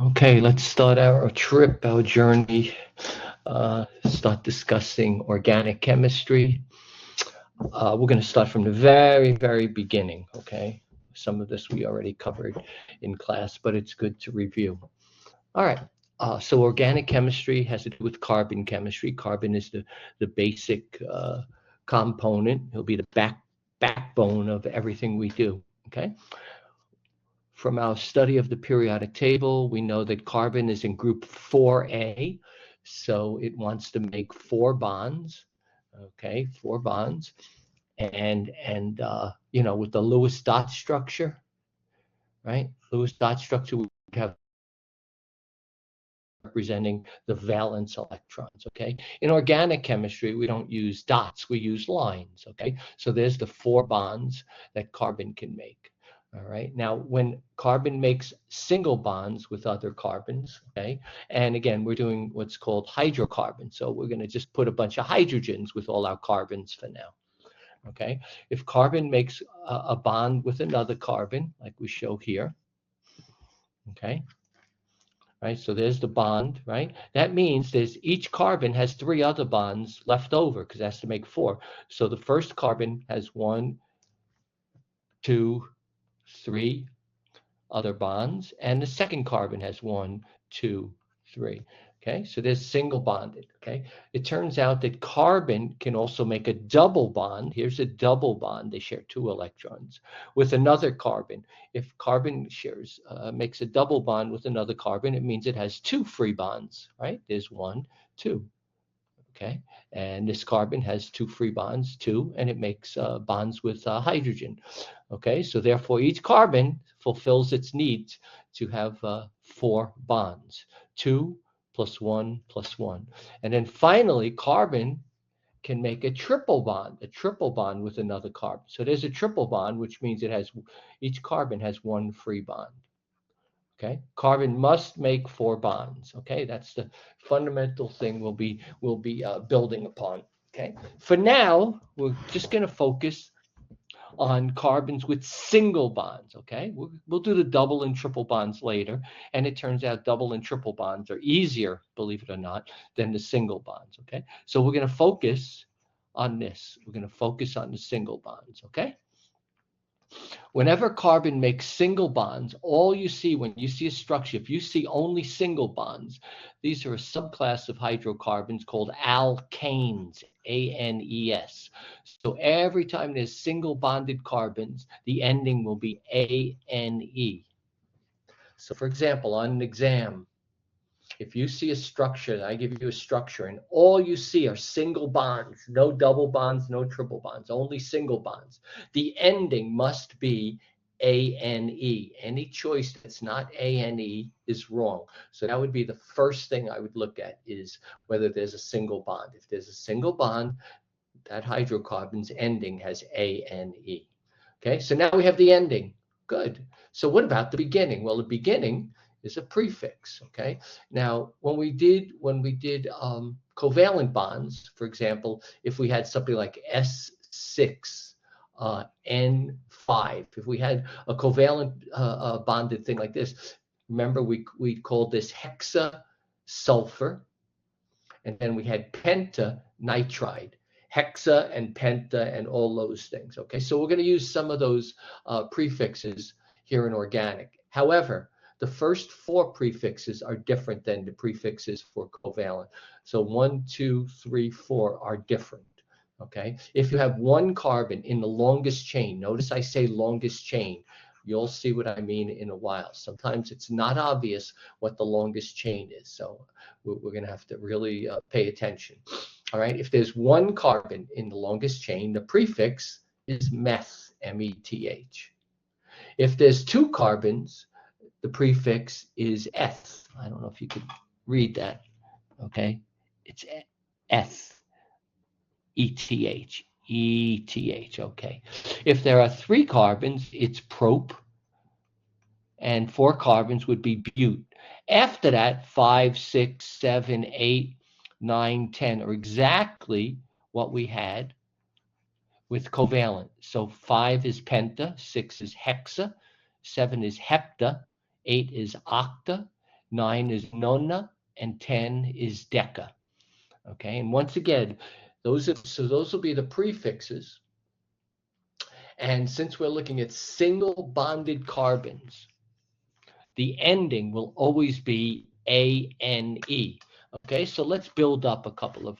Okay, let's start our trip, our journey. Start discussing organic chemistry. We're going to start from the very, very beginning. Okay, some of this we already covered in class, but it's good to review. All right. So organic chemistry has to do with carbon chemistry. Carbon is the basic component. It'll be the backbone of everything we do. Okay. From our study of the periodic table, we know that carbon is in group 4A, so it wants to make four bonds. Okay, four bonds, and with the Lewis dot structure, right? Lewis dot structure we have representing the valence electrons. Okay, in organic chemistry we don't use dots, we use lines. Okay, so there's the four bonds that carbon can make. All right, now when carbon makes single bonds with other carbons, okay, and again we're doing what's called hydrocarbon, so we're going to just put a bunch of hydrogens with all our carbons for now. Okay, if carbon makes a bond with another carbon like we show here, okay, right? So there's the bond, right? That means there's each carbon has three other bonds left over because it has to make four. So the first carbon has one, two, three other bonds, and the second carbon has one, two, three. Okay, so there's single bonded. Okay, it turns out that carbon can also make a double bond. Here's a double bond. They share two electrons with another carbon. If carbon shares makes a double bond with another carbon, it means it has two free bonds. Right? There's one, two. Okay, and this carbon has two free bonds, two, and it makes bonds with hydrogen. Okay, so therefore each carbon fulfills its needs to have four bonds, two plus one, and then finally carbon can make a triple bond with another carbon. So there's a triple bond, which means it has each carbon has one free bond. Okay, carbon must make four bonds. Okay, that's the fundamental thing we'll be building upon. Okay, for now we're just going to focus on carbons with single bonds. Okay, we'll do the double and triple bonds later, and it turns out double and triple bonds are easier, believe it or not, than the single bonds. Okay, so we're going to focus on this. We're going to focus on the single bonds. Okay. Whenever carbon makes single bonds, all you see when you see a structure, if you see only single bonds, these are a subclass of hydrocarbons called alkanes, A-N-E-S. So every time there's single bonded carbons, the ending will be A-N-E. So for example, on an exam, if you see a structure, I give you a structure, and all you see are single bonds, no double bonds, no triple bonds, only single bonds, the ending must be ANE. Any choice that's not ANE is wrong. So that would be the first thing I would look at is whether there's a single bond. If there's a single bond, that hydrocarbon's ending has ANE. Okay, so now we have the ending. Good. So what about the beginning? Well, the beginning is a prefix. Okay. Now, when we did covalent bonds, for example, if we had something like S6, N5, if we had a covalent bonded thing like this, remember we called this hexa sulfur, and then we had pentanitride, hexa and penta and all those things. Okay, so we're going to use some of those prefixes here in organic. However, the first four prefixes are different than the prefixes for covalent. So 1, 2, 3, 4 are different. Okay, if you have one carbon in the longest chain, notice I say longest chain. You'll see what I mean in a while. Sometimes it's not obvious what the longest chain is. So we're going to have to really pay attention. All right, if there's one carbon in the longest chain, the prefix is meth, M-E-T-H. If there's two carbons, the prefix is eth. I don't know if you could read that. Okay, it's eth, E-T-H, E-T-H. Okay, if there are three carbons, it's prop, and four carbons would be bute. After that, 5, 6, 7, 8, 9, 10 are exactly what we had with covalent. So 5 is penta, 6 is hexa, 7 is hepta, 8 is octa, 9 is nona, and 10 is deca. Okay, and once again, those will be the prefixes. And since we're looking at single bonded carbons, the ending will always be ANE. Okay, so let's build up a couple of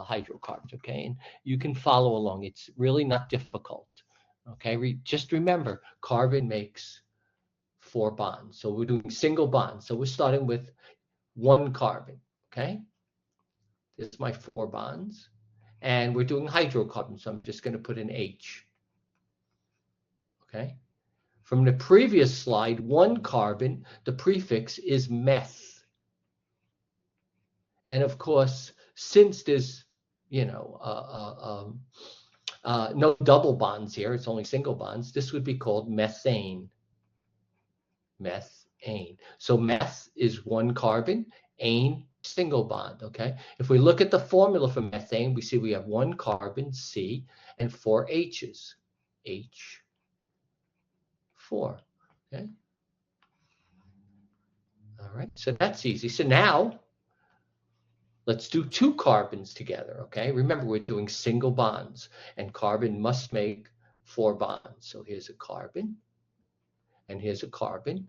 hydrocarbons. Okay, and you can follow along. It's really not difficult. Okay, just remember, carbon makes 4 bonds. So we're doing single bonds. So we're starting with 1 carbon. Okay, this is my 4 bonds, and we're doing hydrocarbons. So I'm just going to put an H. Okay. From the previous slide, 1 carbon, the prefix is meth. And of course, since there's, no double bonds here, it's only single bonds, this would be called methane. Methane. So meth is 1 carbon, ane, single bond, okay? If we look at the formula for methane, we see we have 1 carbon, C, and 4 H's, H, 4, okay? All right, so that's easy. So now, let's do 2 carbons together, okay? Remember, we're doing single bonds, and carbon must make 4 bonds. So here's a carbon, and here's a carbon.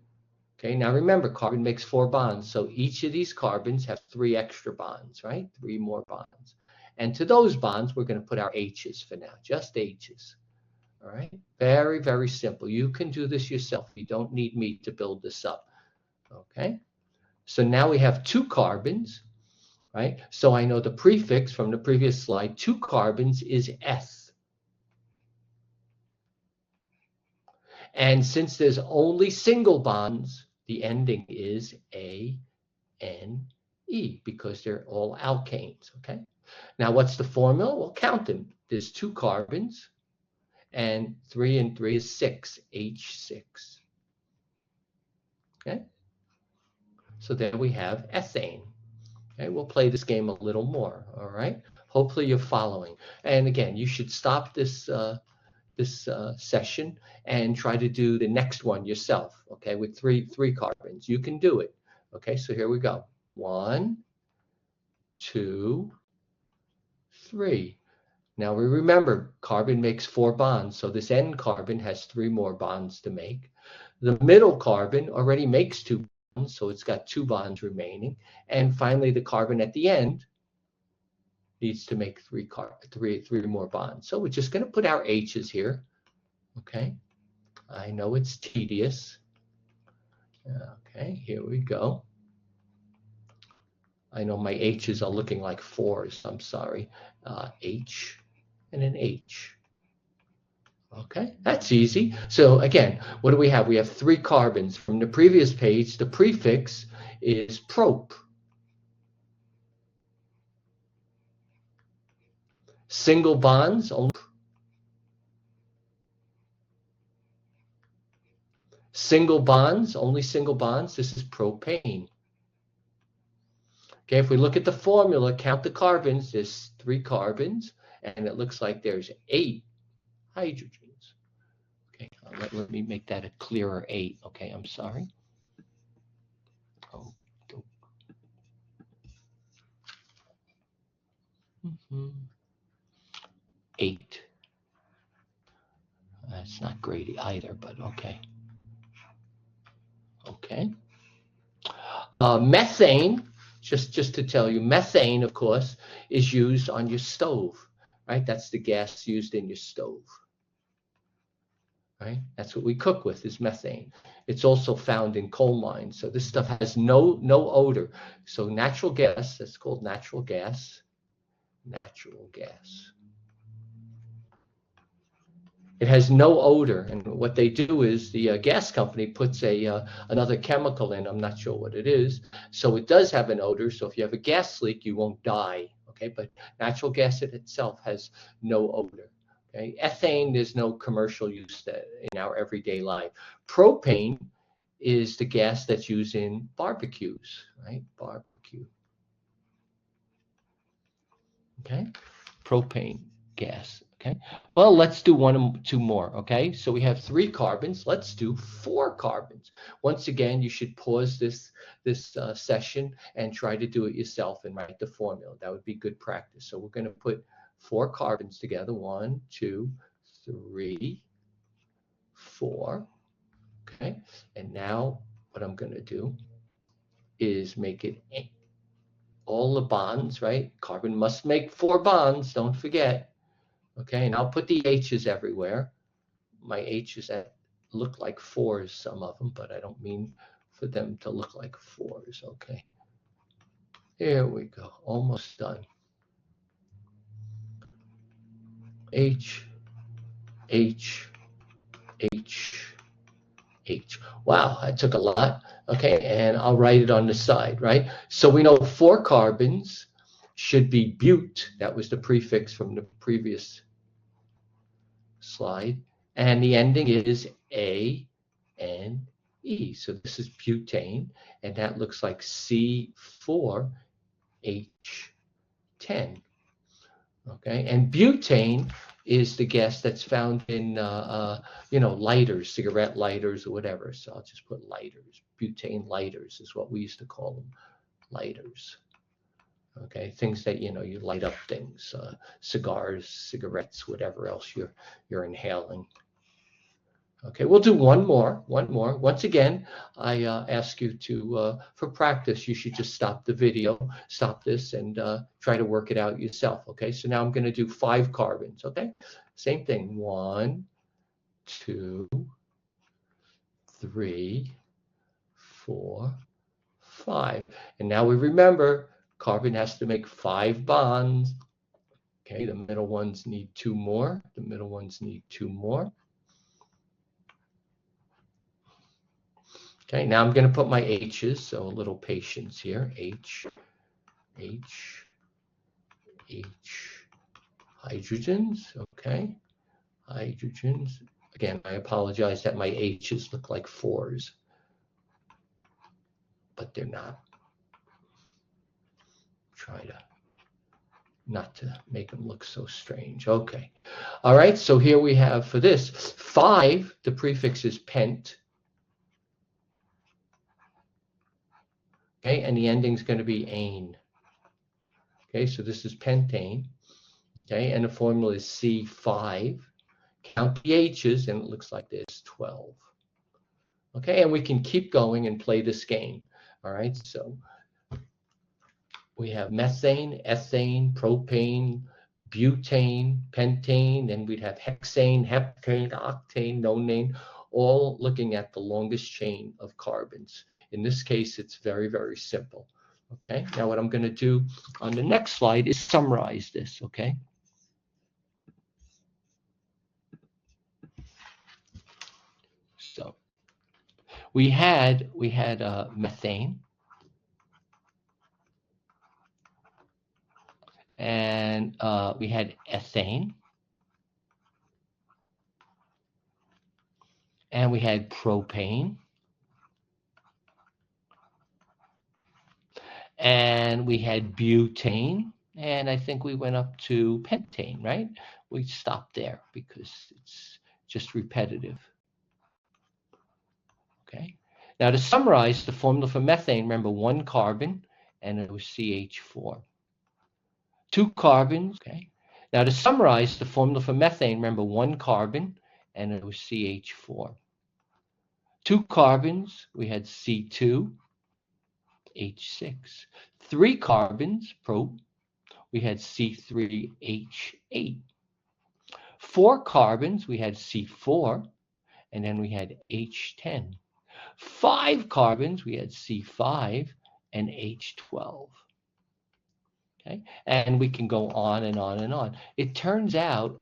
Okay, now remember, carbon makes 4 bonds, so each of these carbons have 3 extra bonds, right? 3 more bonds. And to those bonds, we're going to put our H's for now, just H's. All right, very, very simple. You can do this yourself. You don't need me to build this up, okay? So now we have 2 carbons. Right? So I know the prefix from the previous slide, 2 carbons is S. And since there's only single bonds, the ending is ANE because they're all alkanes, okay? Now what's the formula? Well, count them. There's 2 carbons, and 3 and 3 is 6, H6. Okay? So there we have ethane. Okay, we'll play this game a little more, all right? Hopefully you're following. And again, you should stop this session and try to do the next one yourself, okay, with three carbons. You can do it. Okay, so here we go. 1, 2, 3. Now we remember carbon makes 4 bonds, so this N carbon has 3 more bonds to make. The middle carbon already makes 2 bonds, so it's got 2 bonds remaining. And finally, the carbon at the end needs to make 3 more bonds. So we're just going to put our H's here. Okay, I know it's tedious. Okay, here we go. I know my H's are looking like 4s. I'm sorry. H and an H. Okay, that's easy. So again, what do we have? We have 3 carbons. From the previous page, the prefix is prop. Single bonds, only single bonds, only single bonds. This is propane. Okay, if we look at the formula, count the carbons, there's 3 carbons, and it looks like there's 8 hydrogens. Okay, let me make that a clearer 8. Okay, I'm sorry. Oh, 8. That's not great either, but okay. Okay. Methane, just to tell you, methane, of course, is used on your stove, right? That's the gas used in your stove, right? That's what we cook with is methane. It's also found in coal mines. So this stuff has no odor. So natural gas, that's called natural gas. Natural gas. It has no odor, and what they do is the gas company puts another chemical in. I'm not sure what it is. So it does have an odor. So if you have a gas leak, you won't die. Okay, but natural gas in itself has no odor. Okay, ethane, there's no commercial use in our everyday life. Propane is the gas that's used in barbecues, right? Barbecue. Okay, propane gas. Okay, well, let's do one or two more. Okay, so we have 3 carbons. Let's do 4 carbons. Once again, you should pause this session and try to do it yourself and write the formula. That would be good practice. So we're going to put 4 carbons together. 1, 2, 3, 4. Okay, and now what I'm going to do is make it all the bonds, right? Carbon must make 4 bonds. Don't forget. Okay, and I'll put the H's everywhere. My H's that look like 4s, some of them, but I don't mean for them to look like 4s. Okay, here we go, almost done. H, H, H, H. Wow, that took a lot. Okay, and I'll write it on the side, right? So we know 4 carbons should be bute. That was the prefix from the previous slide. And the ending is A, N, E. So this is butane, and that looks like C4H10. Okay, and butane is the gas that's found in, lighters, cigarette lighters or whatever. So I'll just put lighters. Butane lighters is what we used to call them, lighters. Okay, things that, you light up things, cigars, cigarettes, whatever else you're inhaling. Okay, we'll do one more. Once again, I ask you to, for practice, you should just stop the video, stop this, and try to work it out yourself. Okay, so now I'm going to do 5 carbons. Okay, same thing. 1, 2, 3, 4, 5. And now we remember carbon has to make 5 bonds. Okay, the middle ones need 2 more. The middle ones need 2 more. Okay, now I'm going to put my H's, so a little patience here. H, H, H, hydrogens, okay, hydrogens. Again, I apologize that my H's look like 4s, but they're not. Try to not to make them look so strange. Okay, all right, so here we have for this 5, the prefix is pent. Okay, and the ending is going to be ane. Okay, so this is pentane. Okay, and the formula is C5. Count the H's, and it looks like this, 12. Okay, and we can keep going and play this game. All right, so we have methane, ethane, propane, butane, pentane, then we'd have hexane, heptane, octane, nonane, all looking at the longest chain of carbons. In this case, it's very, very simple. Okay, now what I'm going to do on the next slide is summarize this, okay? So we had methane, and we had ethane, and we had propane, and we had butane, and I think we went up to pentane, right? We stopped there because it's just repetitive. Okay. Now to summarize the formula for methane, remember 1 carbon, and it was CH4. 2 carbons, okay. Now to summarize the formula for methane, remember 1 carbon, and it was CH4. 2 carbons, we had C2, H6. 3 carbons, prop, we had C3H8. 4 carbons, we had C4, and then we had H10. 5 carbons, we had C5 and H12. Okay, and we can go on and on and on. It turns out,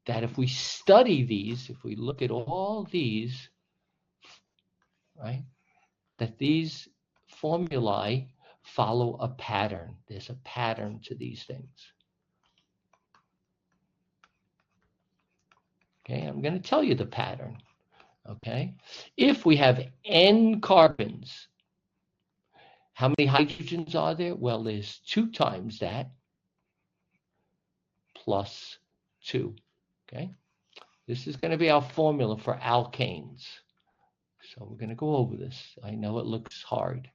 that if we study these, if we look at all these, right, that these formulae follow a pattern. There's a pattern to these things. Okay, I'm going to tell you the pattern. Okay, if we have n carbons, how many hydrogens are there? Well, there's 2 times that. plus 2. Okay? This is going to be our formula for alkanes. So we're going to go over this. I know it looks hard.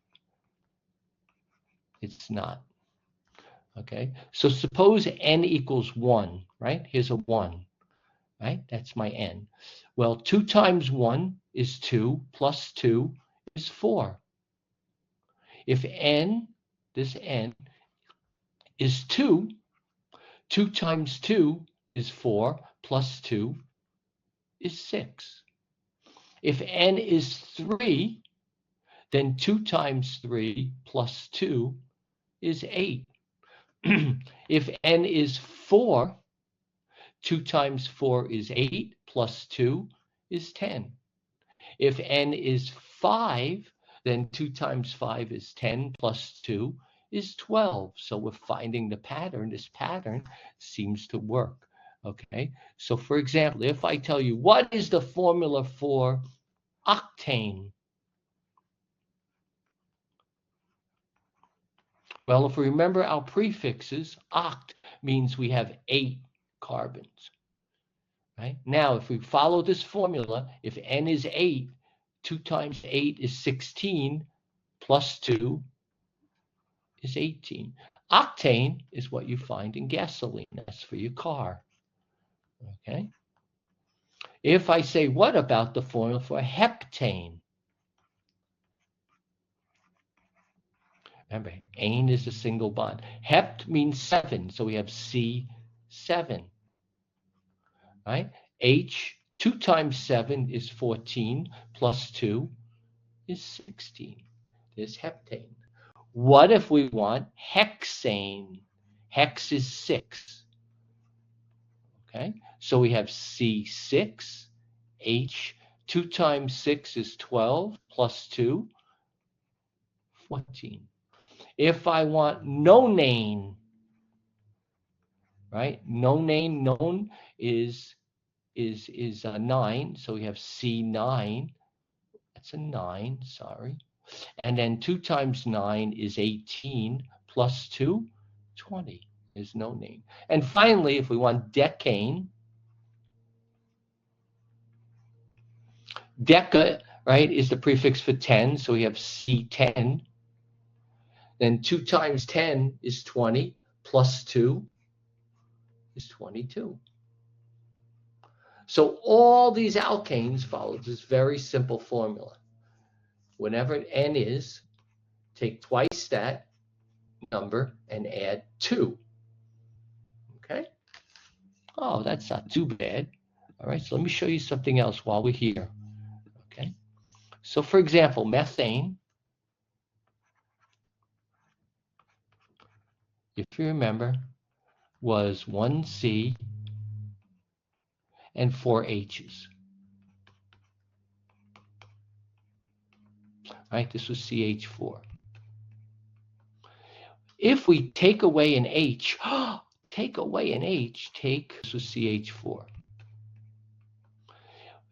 It's not. Okay? So suppose n equals 1, right? Here's a 1, right? That's my n. Well, 2 times 1 is 2, plus 2 is 4. If n, this n, is 2, 2 times 2 is 4, plus 2 is 6. If n is 3, then 2 times 3 plus 2 is 8. If n is 4, 2 times 4 is 8, plus 2 is 10. If n is 5, then 2 times 5 is 10, plus 2 is 12. So we're finding the pattern. This pattern seems to work. Okay, so for example, if I tell you, what is the formula for octane? Well, if we remember our prefixes, oct means we have 8 carbons. Right? Now, if we follow this formula, if n is 8, 2 times 8 is 16, plus 2 is 18. Octane is what you find in gasoline. That's for your car. Okay? If I say, what about the formula for heptane? Remember, ane is a single bond. Hept means 7, so we have C7. Right? H, 2 times 7 is 14, plus 2 is 16. There's heptane. What if we want hexane? Hex is 6. Okay, so we have C6, H, 2 times 6 is 12, plus 2, 14. If I want nonane, right? None is 9, so we have C9. That's a 9, sorry. And then 2 times 9 is 18, plus 2, 20. There's nonane. And finally, if we want decane, deca, right, is the prefix for 10, so we have C10. Then 2 times 10 is 20, plus 2 is 22. So all these alkanes follow this very simple formula. Whenever n is, take twice that number and add 2. Okay? Oh, that's not too bad. All right, so let me show you something else while we're here. Okay? So for example, methane, if you remember, was 1C and 4 H's. Right? This was CH4. If we take away an H, take away an H, this was CH4.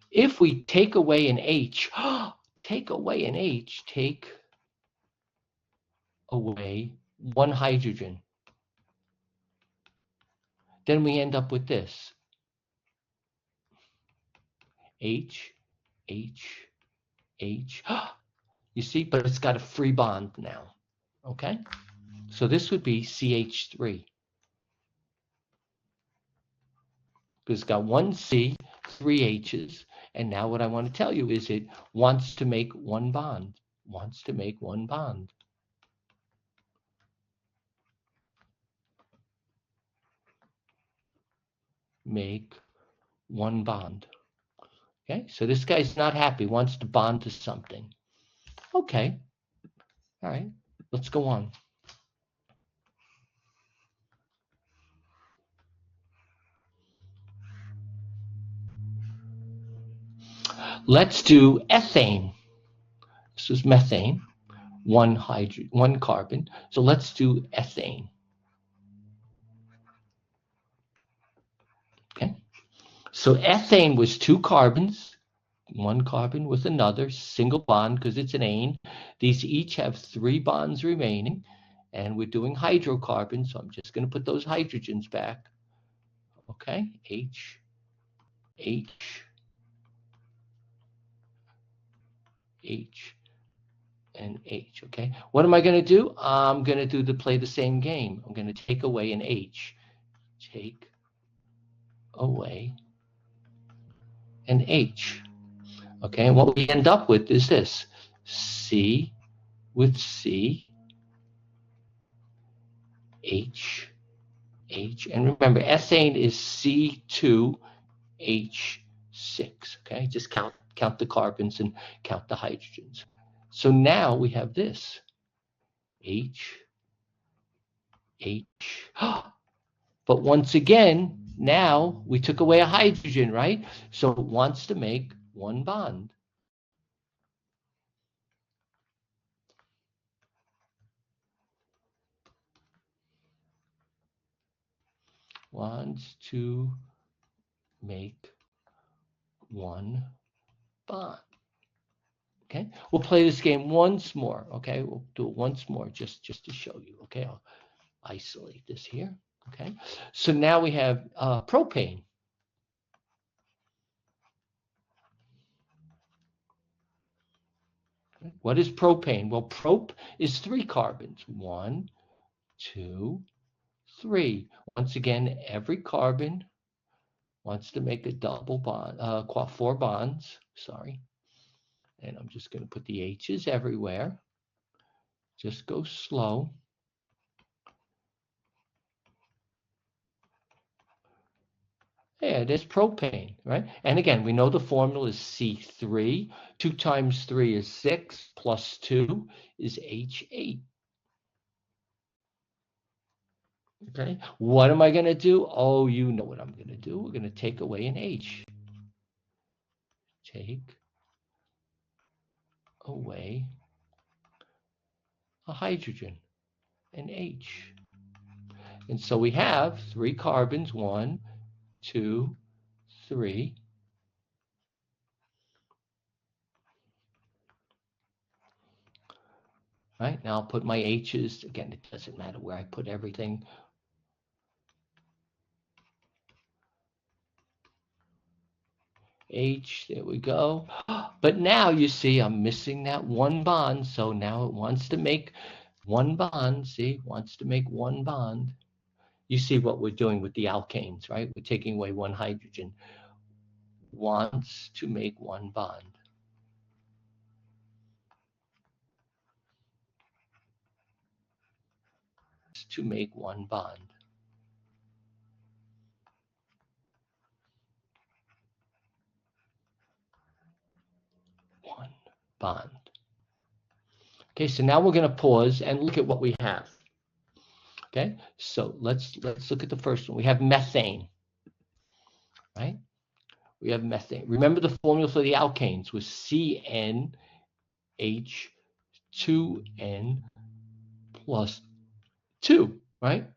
If we take away an H, take away an H, take away one hydrogen. Then we end up with this. H, H, H. You see, but it's got a free bond now. Okay? So this would be CH3. Because it's got 1 C, 3 H's, and now what I want to tell you is it wants to make one bond. Wants to make one bond. Make one bond. Okay, so this guy's not happy, wants to bond to something. Okay, all right, let's go on. Let's do ethane. This is methane, one carbon. So let's do ethane. Okay, so ethane was 2 carbons, 1 carbon with another, single bond because it's an ane. These each have 3 bonds remaining, and we're doing hydrocarbons, so I'm just going to put those hydrogens back. Okay, H, H, H, and H. Okay, what am I going to do? I'm going to play the same game. I'm going to take away an H. Take away an H. Okay, and what we end up with is this: C with C, H, H, and remember, ethane is C2H6. Okay, just count the carbons and count the hydrogens. So now we have this: H, H. But once again, now we took away a hydrogen, right? So it wants to make one bond. Wants to make one bond. Okay, we'll play this game once more. Okay, we'll do it once more just to show you. Okay, I'll isolate this here. Okay, so now we have propane. What is propane? Well, prop is 3 carbons. 1, 2, 3. Once again, every carbon wants to make a double bond, 4 bonds. Sorry, and I'm just going to put the H's everywhere. Just go slow. Yeah, it is propane, right? And again, we know the formula is C3. 2 times 3 is 6, plus 2 is H8. Okay, what am I going to do? Oh, you know what I'm going to do. We're going to take away an H. Take away a hydrogen, an H. And so we have 3 carbons, 1, 2, 3. Right, now I'll put my H's. Again, it doesn't matter where I put everything. H, there we go. But now you see I'm missing that one bond. So now it wants to make one bond. See, it wants to make one bond. You see what we're doing with the alkanes, right? We're taking away one hydrogen. Wants to make one bond. To make one bond. One bond. Okay, so now we're going to pause and look at what we have. Okay, so let's look at the first one. We have methane, right? We have methane. Remember the formula for the alkanes was CnH2n plus 2, right?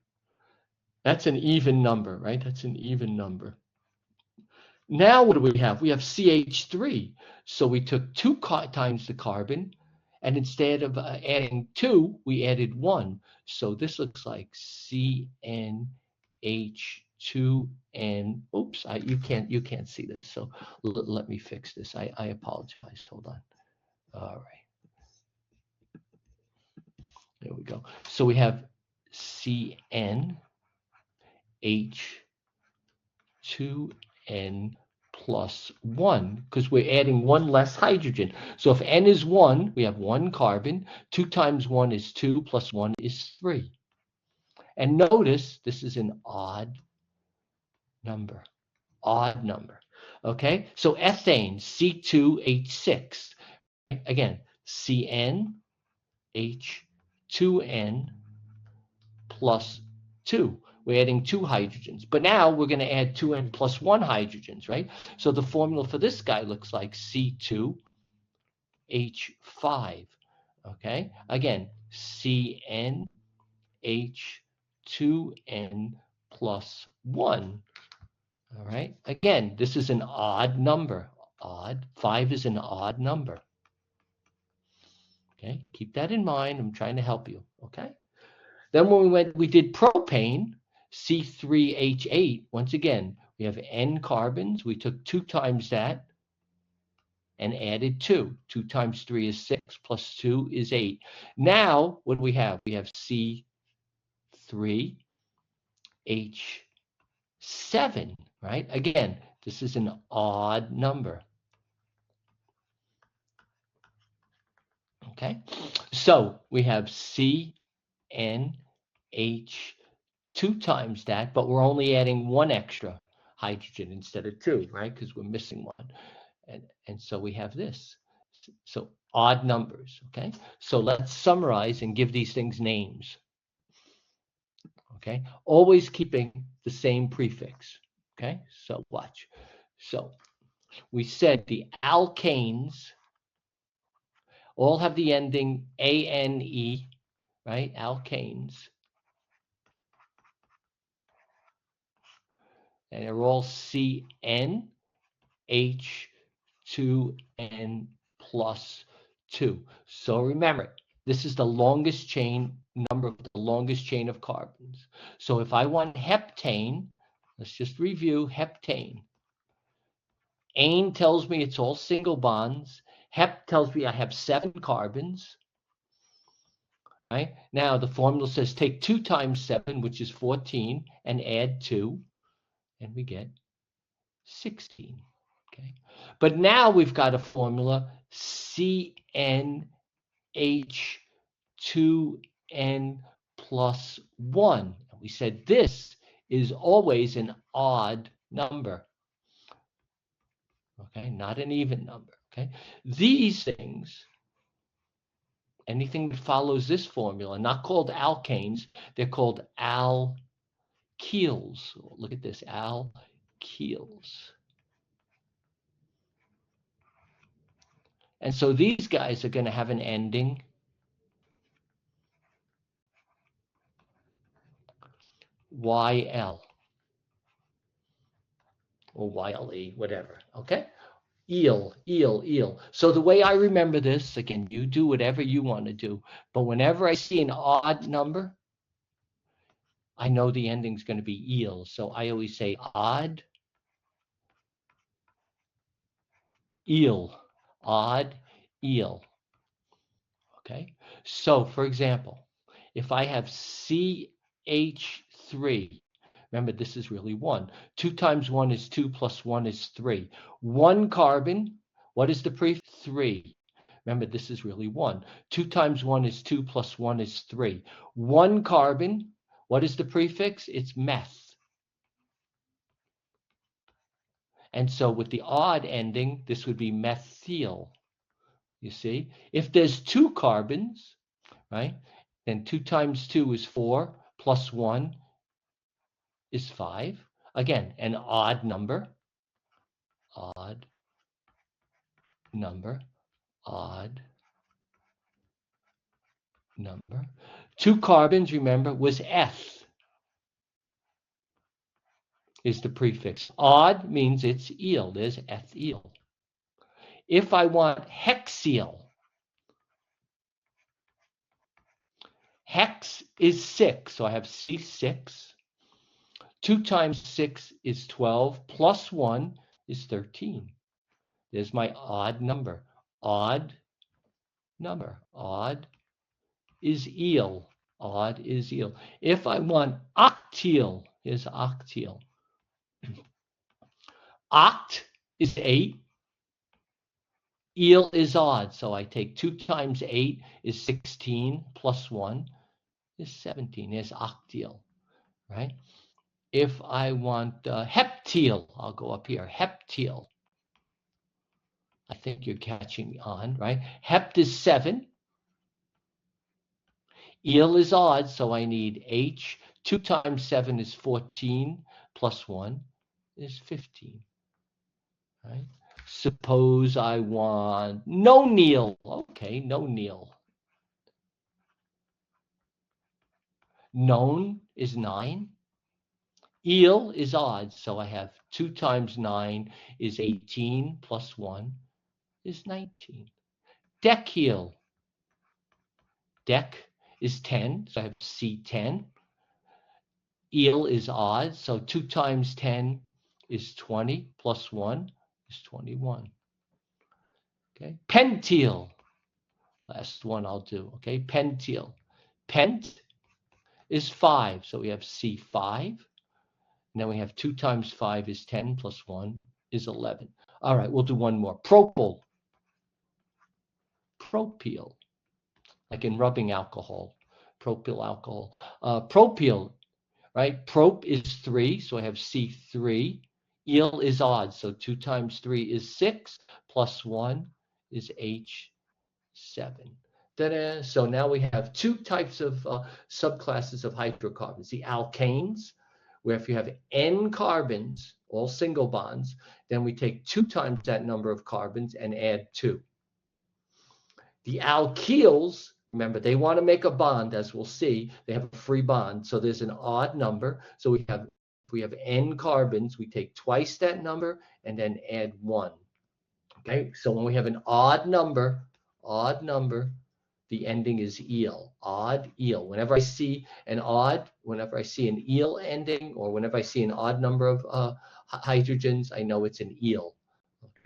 That's an even number, right? That's an even number. Now what do we have? We have CH3. So we took 2 times the carbon, and instead of adding 2, we added 1. So this looks like CnH2n. Oops, you can't see this. So let me fix this. I apologize. Hold on. All right. There we go. So we have CnH2n plus 1 because we're adding 1 less hydrogen. So if N is 1, we have 1 carbon. 2 times 1 is 2 plus 1 is 3. And notice this is an odd number. Odd number. Okay, so ethane, C2H6. Again, CnH2n plus 2. We're adding 2 hydrogens. But now we're going to add 2n plus 1 hydrogens, right? So the formula for this guy looks like C2H5. Okay? Again, CnH2n plus 1. All right? Again, this is an odd number. Odd. 5 is an odd number. Okay? Keep that in mind. I'm trying to help you. Okay? Then when we did propane, C3H8, once again, we have N carbons. We took 2 times that and added 2. 2 times 3 is 6, plus 2 is 8. Now, what do we have? We have C3H7, right? Again, this is an odd number. Okay, so we have CnH 2 times that, but we're only adding 1 extra hydrogen instead of 2, right? Because we're missing 1. And so we have this. So odd numbers, okay? So let's summarize and give these things names, okay? Always keeping the same prefix, okay? So watch. So we said the alkanes all have the ending ANE, right? Alkanes. And they're all CnH2n plus 2. So remember, this is the longest chain, number of the longest chain of carbons. So if I want heptane, let's just review heptane. Ane tells me it's all single bonds. Hep tells me I have 7 carbons. Right? Now the formula says take 2 times 7, which is 14, and add 2, and we get 16. Okay. But now we've got a formula CnH2n plus 1. We said this is always an odd number. Okay, not an even number. Okay. These things, anything that follows this formula, not called alkanes, they're called alkenes. Look at this, alkenes. And so these guys are going to have an ending YL or YLE, whatever, okay? Eel. So the way I remember this, again, you do whatever you want to do, but whenever I see an odd number, I know the ending's going to be eel. So I always say odd, eel, odd, eel, okay? So for example, if I have CH3, remember, this is really 1. 2 times 1 is 2 plus 1 is 3. 1 carbon, what is the prefix? 3. Remember, this is really 1. 2 times 1 is 2 plus 1 is 3. 1 carbon, what is the prefix? It's meth. And so with the odd ending, this would be methyl. You see? If there's 2 carbons, right, then 2 times 2 is 4, plus 1 is 5. Again, an odd number, odd number, odd number. 2 carbons, remember, was eth, is the prefix. Odd means it's eel. There's ethyl. If I want hexyl, hex is 6, so I have C6. 2 times 6 is 12, plus 1 is 13. There's my odd number. Odd number. Odd is eel. Odd is eel. If I want octyl, here's octyl. Oct is 8. Eel is odd, so I take 2 times 8 is 16, plus 1 is 17. There's octyl, right? If I want heptyl, I'll go up here, heptyl. I think you're catching on, right? Hept is 7. Eel is odd, so I need H. 2 times 7 is 14, plus 1 is 15, right? Suppose I want nonil. Okay, nonil. Non is 9. Eel is odd, so I have 2 times 9 is 18, plus 1 is 19. Decyl. Dec is 10, so I have C10. eel is odd, so 2 times 10 is 20, plus 1 is 21. Okay, pentyl, last one I'll do, okay, pentyl. Pent is 5, so we have C5. And then we have 2 times 5 is 10, plus 1 is 11. All right, we'll do one more. Propyl. Propyl, like in rubbing alcohol. Propyl alcohol. Propyl, right? Prop is 3, so I have C3. Eel is odd, so 2 times 3 is 6, plus 1 is H7. Ta-da! So now we have 2 types of subclasses of hydrocarbons. The alkanes, where if you have N carbons, all single bonds, then we take 2 times that number of carbons and add 2. The alkyls, remember, they want to make a bond, as we'll see. They have a free bond, so there's an odd number. So if we have N carbons, we take twice that number and then add 1. Okay, so when we have an odd number, the ending is eel, odd eel. Whenever I see an eel ending, or whenever I see an odd number of hydrogens, I know it's an eel.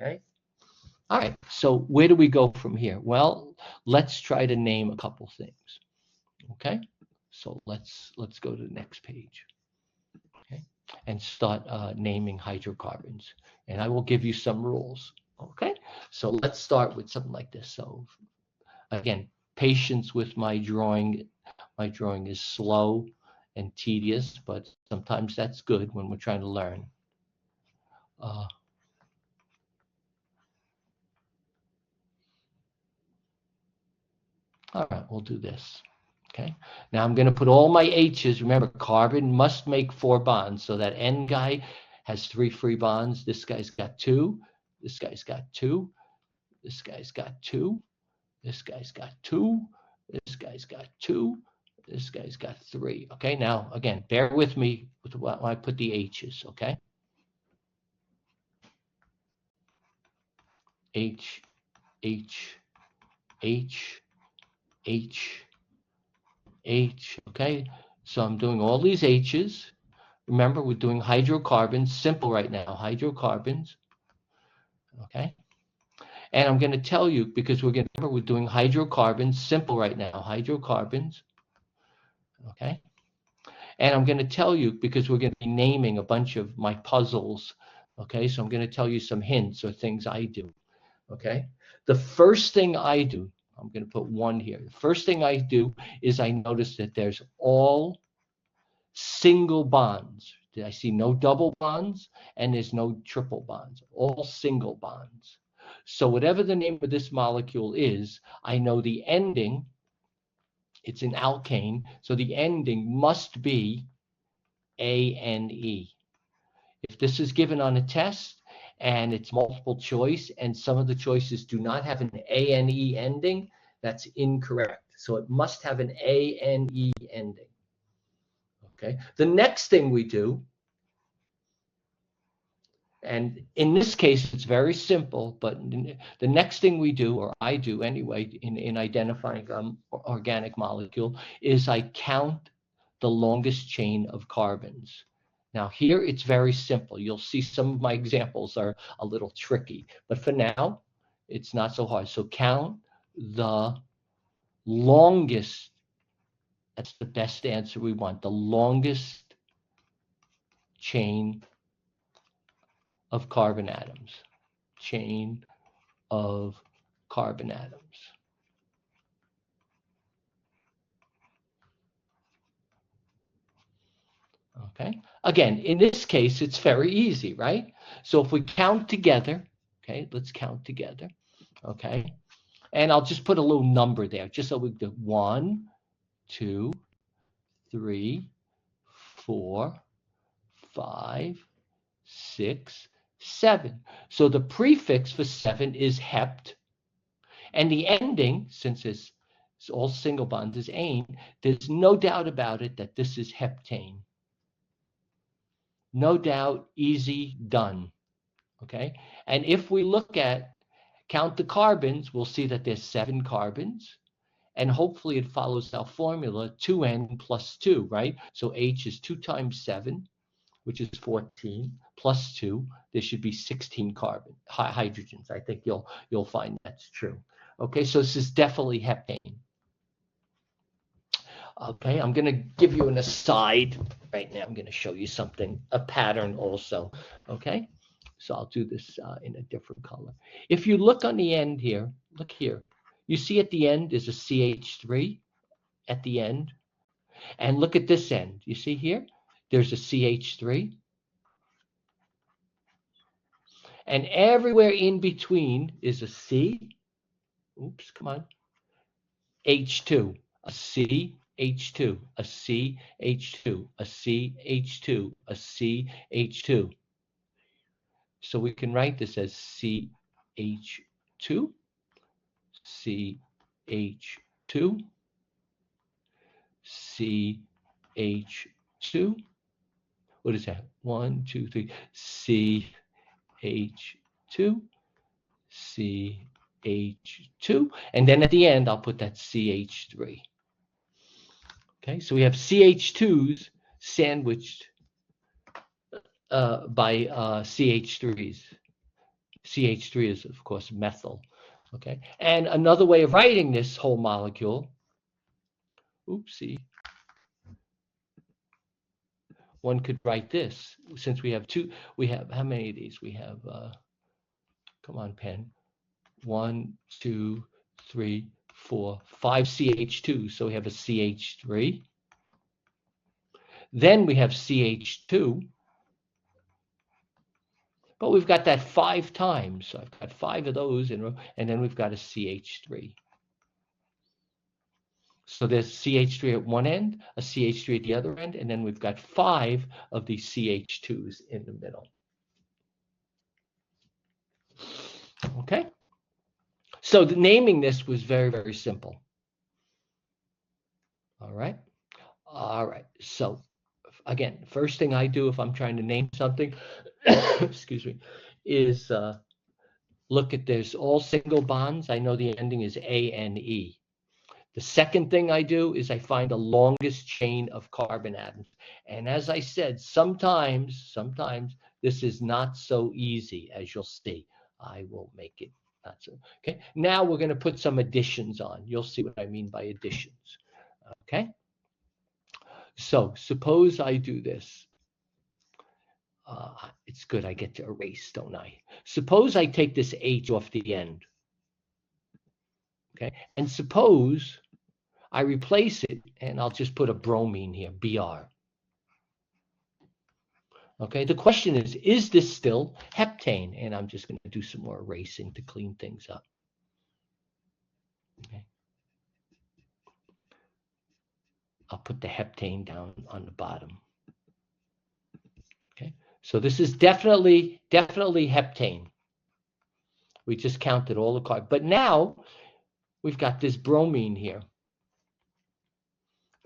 Okay. All right, so where do we go from here? Well, let's try to name a couple things. Okay, so let's go to the next page. Okay, and start naming hydrocarbons. And I will give you some rules. Okay, so let's start with something like this. So again, patience with my drawing. My drawing is slow and tedious, but sometimes that's good when we're trying to learn. All right, we'll do this. Okay, now I'm going to put all my H's. Remember, carbon must make 4 bonds. So that N guy has 3 free bonds. This guy's got 2. This guy's got 2. This guy's got 2. This guy's got 2. This guy's got 2. This guy's got 3. Okay, now, again, bear with me when I put the H's, okay? H, H, H, H, H, okay? So I'm doing all these H's. Remember, we're doing hydrocarbons, simple right now, hydrocarbons, okay? And I'm going to tell you, because we're doing hydrocarbons, simple right now, hydrocarbons, okay? And I'm going to tell you, because we're going to be naming a bunch of my puzzles, okay? So I'm going to tell you some hints or things I do, okay? The first thing I do, I'm going to put 1 here. The first thing I do is I notice that there's all single bonds. I see no double bonds and there's no triple bonds, all single bonds. So whatever the name of this molecule is, I know the ending, it's an alkane, so the ending must be ANE. If this is given on a test and it's multiple choice and some of the choices do not have an ANE ending, that's incorrect. So it must have an ANE ending. Okay. The next thing we do, and in this case, it's very simple, but the next thing we do, or I do anyway, in identifying organic molecule, is I count the longest chain of carbons. Now here it's very simple. You'll see some of my examples are a little tricky, but for now, it's not so hard. So count the longest, that's the best answer we want, the longest chain of carbon atoms. Chain of carbon atoms. Okay. Again, in this case, it's very easy, right? So if we count together, okay, let's count together, okay? And I'll just put a little number there, just so we do 1, 2, 3, 4, 5, 6, 7. So the prefix for 7 is hept, and the ending, since it's all single bonds, is ane. There's no doubt about it that this is heptane. No doubt, easy, done. Okay, and if we look at count the carbons, we'll see that there's 7 carbons, And hopefully it follows our formula, 2n plus 2, right? So H is 2 times 7, which is 14, plus 2. There should be 16 hydrogens. I think you'll find that's true. Okay, so this is definitely heptane. Okay, I'm going to give you an aside right now. I'm going to show you something, a pattern also. Okay, so I'll do this in a different color. If you look on the end here, look here. You see at the end is a CH3 at the end. And look at this end. You see here? There's a CH3. And everywhere in between is a C. Oops, come on. H2, a C, H2, a C, H2, a C, H2, a C, H2. So we can write this as CH2, CH2, CH2. What is that? 1, 2, 3. CH2, CH2. And then at the end, I'll put that CH3. Okay, so we have CH2s sandwiched by CH3s. CH3 is, of course, methyl. Okay, and another way of writing this whole molecule, oopsie, one could write this, since we have two, we have, how many of these? We have, come on, pen, 1, 2, 3, 4, 5 CH2, so we have a CH3. Then we have CH2, but we've got that 5 times. So I've got 5 of those in a row, and then we've got a CH3. So there's CH3 at one end, a CH3 at the other end, and then we've got 5 of these CH2s in the middle. Okay? So naming this was very, very simple. All right? All right. So again, first thing I do if I'm trying to name something, excuse me, is look at there's all single bonds. I know the ending is A-N-E. The second thing I do is I find the longest chain of carbon atoms. And as I said, sometimes this is not so easy, as you'll see. I will make it not so. Okay, now we're going to put some additions on. You'll see what I mean by additions. Okay, so suppose I do this. It's good I get to erase, don't I? Suppose I take this H off the end. Okay, and suppose I replace it, and I'll just put a bromine here, Br. Okay, the question is this still heptane? And I'm just going to do some more erasing to clean things up. Okay. I'll put the heptane down on the bottom. Okay, so this is definitely heptane. We just counted all the carbon. But now we've got this bromine here.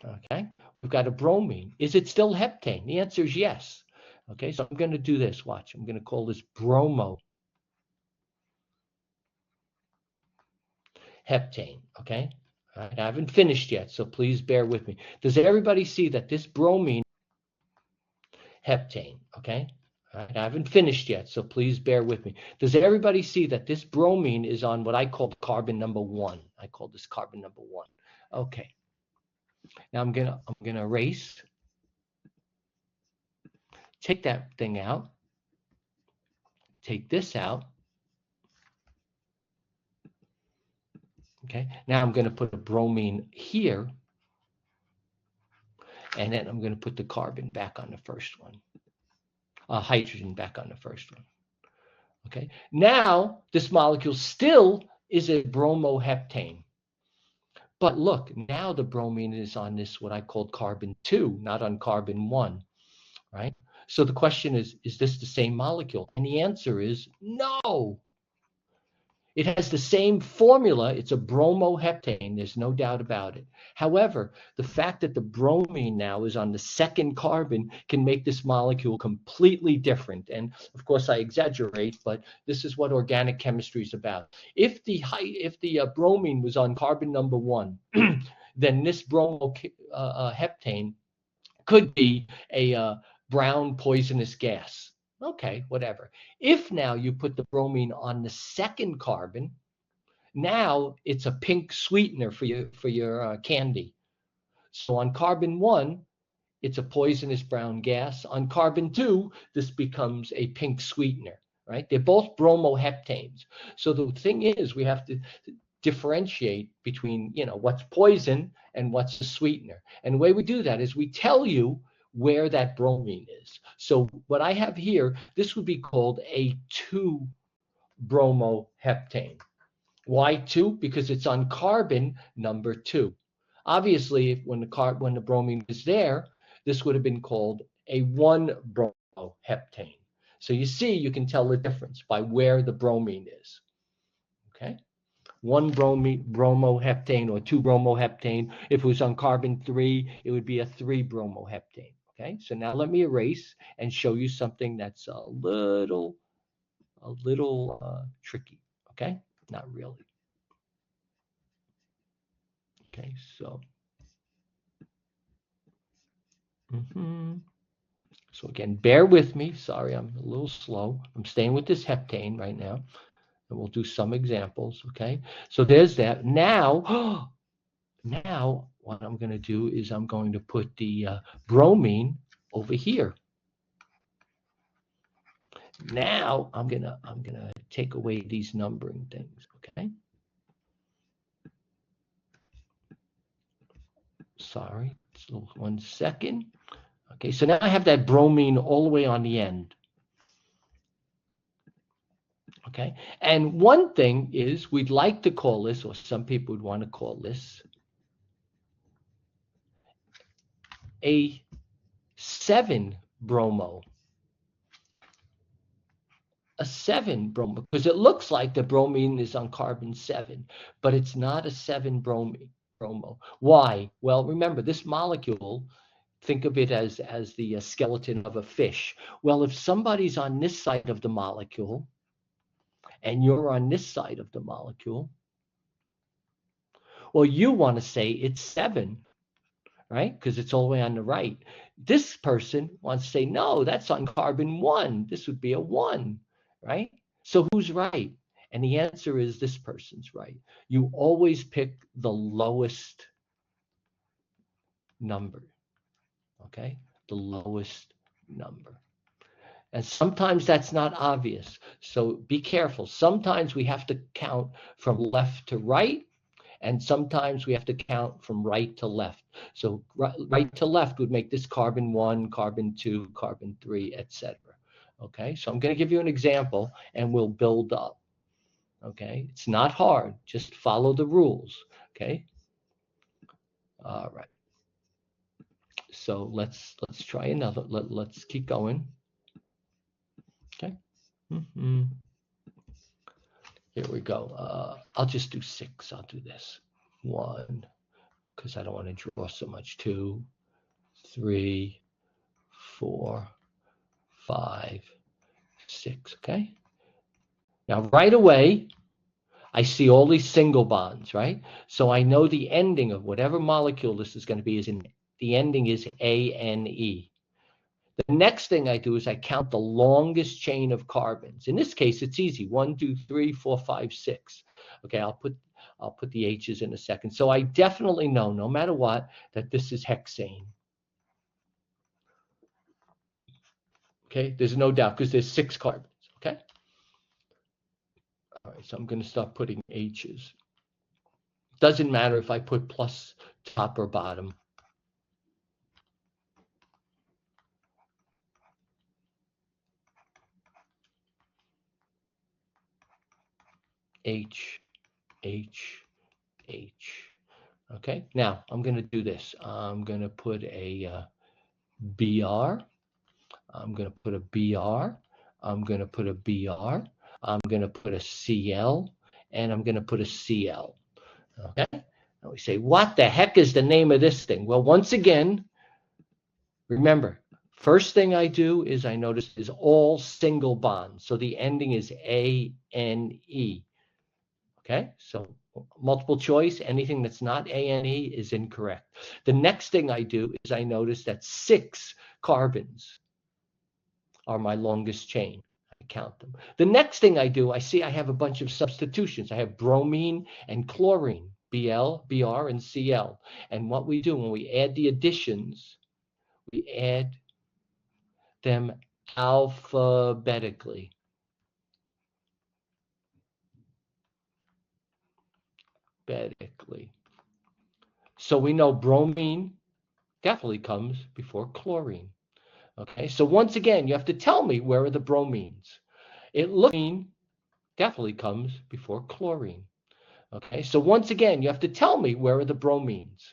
Okay, we've got a bromine. Is it still heptane? The answer is yes. Okay, so I'm going to do this. Watch, I'm going to call this bromo heptane. Okay, all right, I haven't finished yet, so please bear with me. Does everybody see that this bromine heptane? Okay, all right, I haven't finished yet, so please bear with me. Does everybody see that this bromine is on what I call carbon number 1? I call this carbon number 1. Okay. Now I'm gonna erase. Take that thing out. Take this out. Okay. Now I'm going to put a bromine here, and then I'm going to put the carbon back on the first one. Hydrogen back on the first one. Okay. Now this molecule still is a bromoheptane. But look, now the bromine is on this, what I called carbon 2, not on carbon 1, right? So the question is this the same molecule? And the answer is no. It has the same formula. It's a bromoheptane. There's no doubt about it. However, the fact that the bromine now is on the second carbon can make this molecule completely different. And of course, I exaggerate, but this is what organic chemistry is about. If the bromine was on carbon number 1, then this bromoheptane could be a brown poisonous gas. Okay, whatever. If now you put the bromine on the second carbon, now it's a pink sweetener for your candy. So on carbon 1, it's a poisonous brown gas. On carbon 2, this becomes a pink sweetener, right? They're both bromoheptanes. So the thing is, we have to differentiate between, what's poison and what's a sweetener. And the way we do that is we tell you where that bromine is. So what I have here, this would be called a 2-bromoheptane. Why 2? Because it's on carbon number 2. Obviously, when the bromine was there, this would have been called a 1-bromoheptane. So you see, you can tell the difference by where the bromine is. Okay? 1-bromoheptane or 2-bromoheptane. If it was on carbon 3, it would be a 3-bromoheptane. Okay, so now let me erase and show you something that's a little tricky. Okay, not really. Okay, so so again, bear with me. Sorry, I'm a little slow. I'm staying with this heptane right now, and we'll do some examples. Okay, so there's that. Now, now what I'm going to do is I'm going to put the bromine over here. Now I'm gonna take away these numbering things. Okay. Sorry, so 1 second. Okay, so now I have that bromine all the way on the end. Okay, and one thing is we'd like to call this, or some people would want to call this, a 7-bromo. A 7-bromo, because it looks like the bromine is on carbon 7, but it's not a 7-bromo. Why? Well, remember, this molecule, think of it as the skeleton of a fish. Well, if somebody's on this side of the molecule and you're on this side of the molecule, well, you want to say it's 7, right? Because it's all the way on the right. This person wants to say, no, that's on carbon 1. This would be a 1, right? So who's right? And the answer is this person's right. You always pick the lowest number, okay? The lowest number. And sometimes that's not obvious. So be careful. Sometimes we have to count from left to right, and sometimes we have to count from right to left. So right to left would make this carbon 1, carbon 2, carbon 3, etc. Okay, so I'm going to give you an example and we'll build up. Okay, it's not hard. Just follow the rules. Okay. All right. So let's try another. Let's keep going. Okay. Here we go. I'll just do 6. I'll do this. 1, because I don't want to draw so much. 2, 3, 4, 5, 6. Okay. Now right away, I see all these single bonds, right? So I know the ending of whatever molecule this is going to be the ending is ANE. The next thing I do is I count the longest chain of carbons. In this case, it's easy. 1, 2, 3, 4, 5, 6. Okay, I'll put the H's in a second. So I definitely know, no matter what, that this is hexane. Okay, there's no doubt because there's 6 carbons. Okay. All right, so I'm going to start putting H's. Doesn't matter if I put plus top or bottom. H, H, H. Okay, now I'm going to do this. I'm going to put a BR. I'm going to put a BR. I'm going to put a BR. I'm going to put a CL. and I'm going to put a Cl. Okay? Now we say, what the heck is the name of this thing? Well, once again, remember, first thing I do is I notice is all single bonds. So the ending is A-N-E. Okay, so multiple choice, anything that's not A-N-E is incorrect. The next thing I do is I notice that 6 carbons are my longest chain. I count them. The next thing I do, I see I have a bunch of substitutions. I have bromine and chlorine, Bl, Br, and Cl. And what we do when we add the additions, we add them alphabetically. So we know bromine definitely comes before chlorine. Okay, so once again, you have to tell me where are the bromines. It looks definitely comes before chlorine. Okay, so once again, you have to tell me where are the bromines.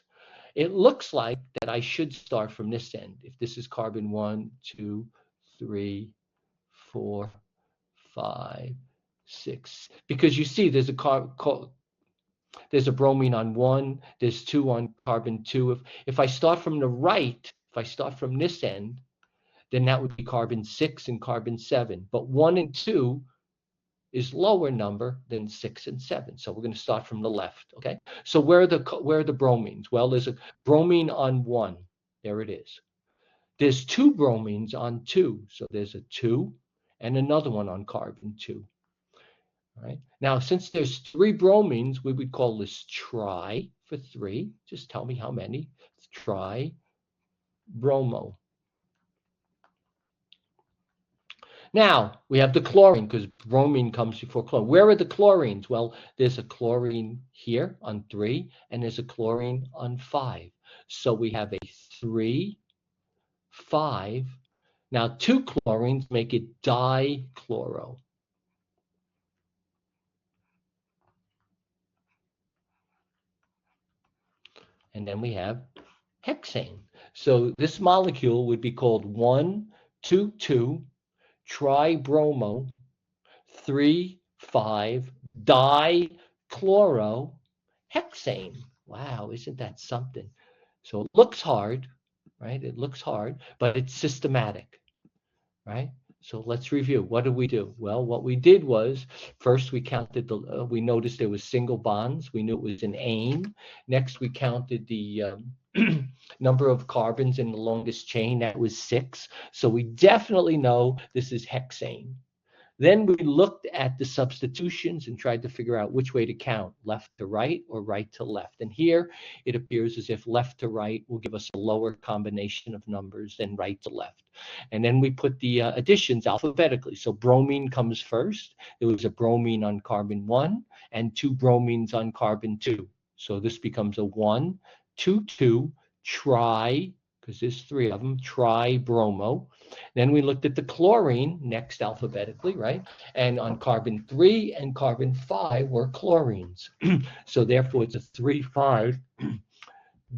It looks like that I should start from this end. If this is carbon 1, 2, 3, 4, 5, 6, because you see there's a bromine on 1, there's 2 on carbon 2. If I start from the right, if I start from this end, then that would be carbon 6 and carbon 7. But 1 and 2 is lower number than 6 and 7. So we're going to start from the left, okay? So where are the bromines? Well, there's a bromine on 1. There it is. There's 2 bromines on 2. So there's a 2 and another one on carbon 2. All right. Now, since there's 3 bromines, we would call this tri for 3. Just tell me how many. Tri bromo. Now, we have the chlorine because bromine comes before chlorine. Where are the chlorines? Well, there's a chlorine here on 3, and there's a chlorine on 5. So we have a 3, 5. Now, 2 chlorines make it dichloro. And then we have hexane. So this molecule would be called 1,2,2 tribromo 3,5 dichlorohexane. Wow, isn't that something? So it looks hard, right? It looks hard, but it's systematic, right? So let's review. What did we do? Well, what we did was first we counted we noticed there was single bonds. We knew it was an ane. Next, we counted the number of carbons in the longest chain. That was 6. So we definitely know this is hexane. Then we looked at the substitutions and tried to figure out which way to count, left to right or right to left. And here it appears as if left to right will give us a lower combination of numbers than right to left. And then we put the additions alphabetically. So bromine comes first. There was a bromine on carbon 1 and 2 bromines on carbon 2. So this becomes a 1, 2, 2, tri, because there's 3 of them, tribromo. Then we looked at the chlorine next alphabetically, right? And on carbon 3 and carbon 5 were chlorines. So therefore it's a 3,5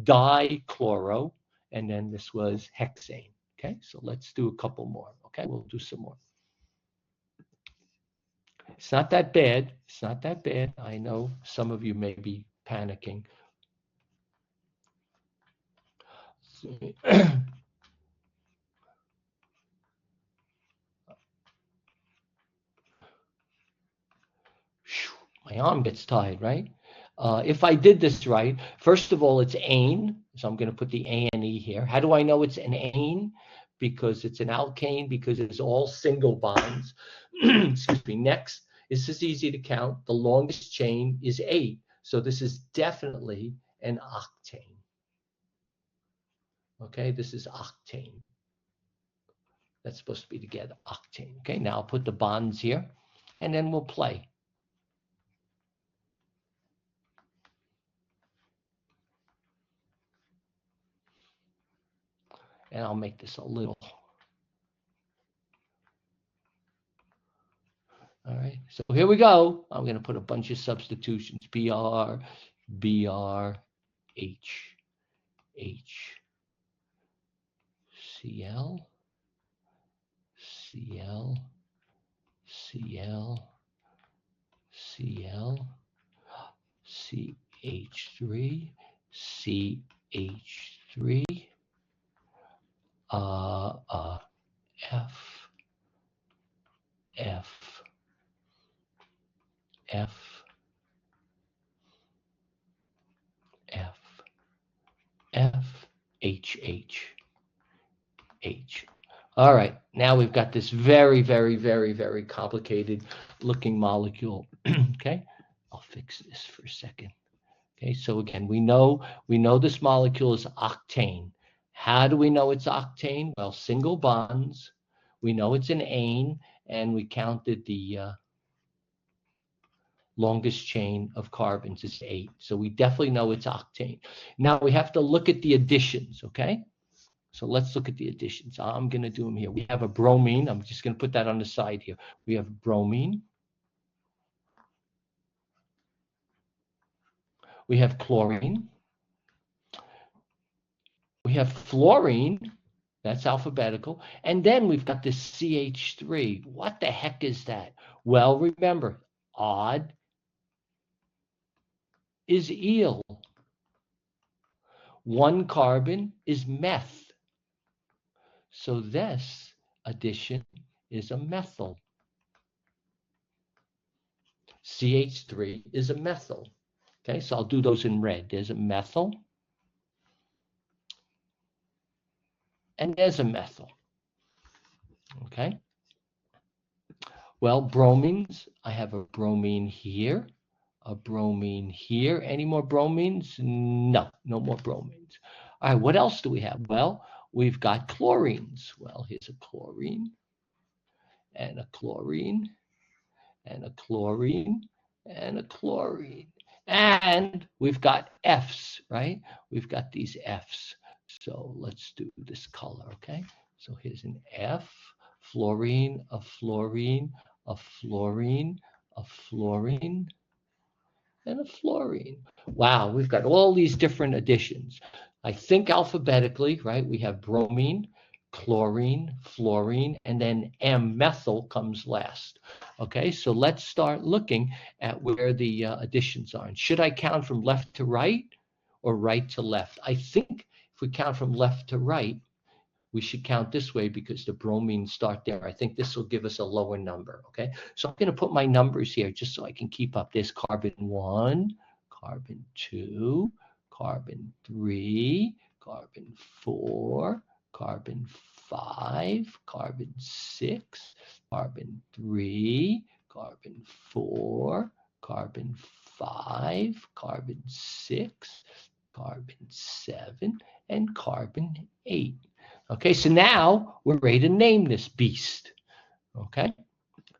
dichloro, and then this was hexane. Okay, so let's do a couple more. Okay, we'll do some more. It's not that bad. It's not that bad. I know some of you may be panicking. My arm gets tired, right? If I did this right, first of all, it's ane. So I'm going to put the ane here. How do I know it's an ane? Because it's an alkane, because it's all single bonds. Excuse me. Next, this is easy to count. The longest chain is 8. So this is definitely an octane. Okay, this is octane. That's supposed to be together, octane. Okay, now I'll put the bonds here, and then we'll play. And I'll make this a little. All right, so here we go. I'm going to put a bunch of substitutions. Br, Br, H, H, Cl, Cl, Cl, Cl, CH3, CH3, F, F, F, F, F, H, H, H. All right, now we've got this very, very, very, very complicated looking molecule. Okay, I'll fix this for a second. Okay, so again, we know this molecule is octane. How do we know it's octane? Well, single bonds. We know it's an ane, and we counted the longest chain of carbons is 8. So we definitely know it's octane. Now we have to look at the additions, okay? So let's look at the additions. I'm going to do them here. We have a bromine. I'm just going to put that on the side here. We have bromine. We have chlorine. We have fluorine. That's alphabetical. And then we've got this CH3. What the heck is that? Well, remember, odd is eel. One carbon is meth. So this addition is a methyl. CH3 is a methyl. Okay, so I'll do those in red. There's a methyl, and there's a methyl. Okay. Well, bromines, I have a bromine here, a bromine here. Any more bromines? No, no more bromines. All right, what else do we have? Well, we've got chlorines. Well, here's a chlorine, and a chlorine, and a chlorine, and a chlorine. And we've got Fs, right? We've got these Fs. So let's do this color, okay? So here's an F, fluorine, a fluorine, a fluorine, a fluorine, and a fluorine. Wow, we've got all these different additions. I think alphabetically, right? We have bromine, chlorine, fluorine, and then M-methyl comes last. Okay, so let's start looking at where the additions are. And should I count from left to right or right to left? I think if we count from left to right, we should count this way because the bromines start there. I think this will give us a lower number, okay? So I'm gonna put my numbers here just so I can keep up. There's carbon 1, carbon 2, carbon 3, carbon 4, carbon 5, carbon 6, carbon 3, carbon 4, carbon 5, carbon 6, carbon 7, and carbon 8. Okay, so now we're ready to name this beast. Okay,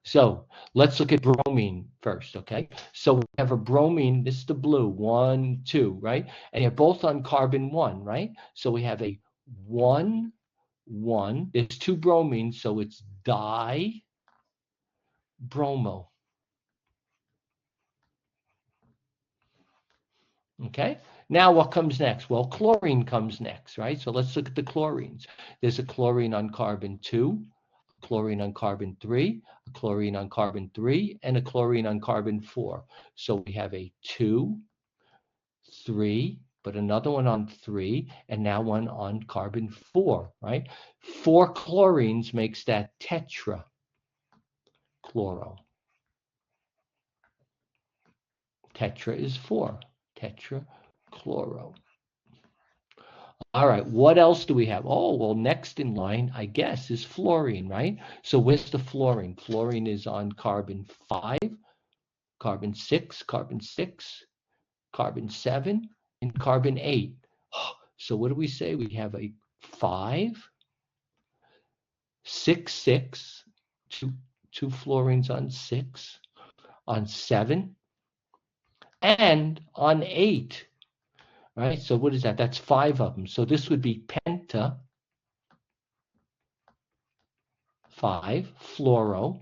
so let's look at bromine first. Okay, so we have a bromine, this is the blue, 1, 2, right? And they're both on carbon 1, right? So we have a 1, 1. There's 2 bromines, so it's dibromo. Okay, now what comes next? Well, chlorine comes next, right? So let's look at the chlorines. There's a chlorine on carbon 2, a chlorine on carbon 3, a chlorine on carbon 3, and a chlorine on carbon 4. So we have a 2, 3, but another one on 3, and now one on carbon 4, right? 4 chlorines makes that tetrachloro. Tetra is 4, tetrachloro. All right, what else do we have? Oh, well, next in line, I guess, is fluorine, right? So where's the fluorine? Fluorine is on carbon 5, carbon 6, carbon 6, carbon 7, and carbon 8. So what do we say? We have a 5, 6, 6, two fluorines on 6, on 7, and on 8. Right? So what is that? That's 5 of them. So this would be penta 5 fluoro.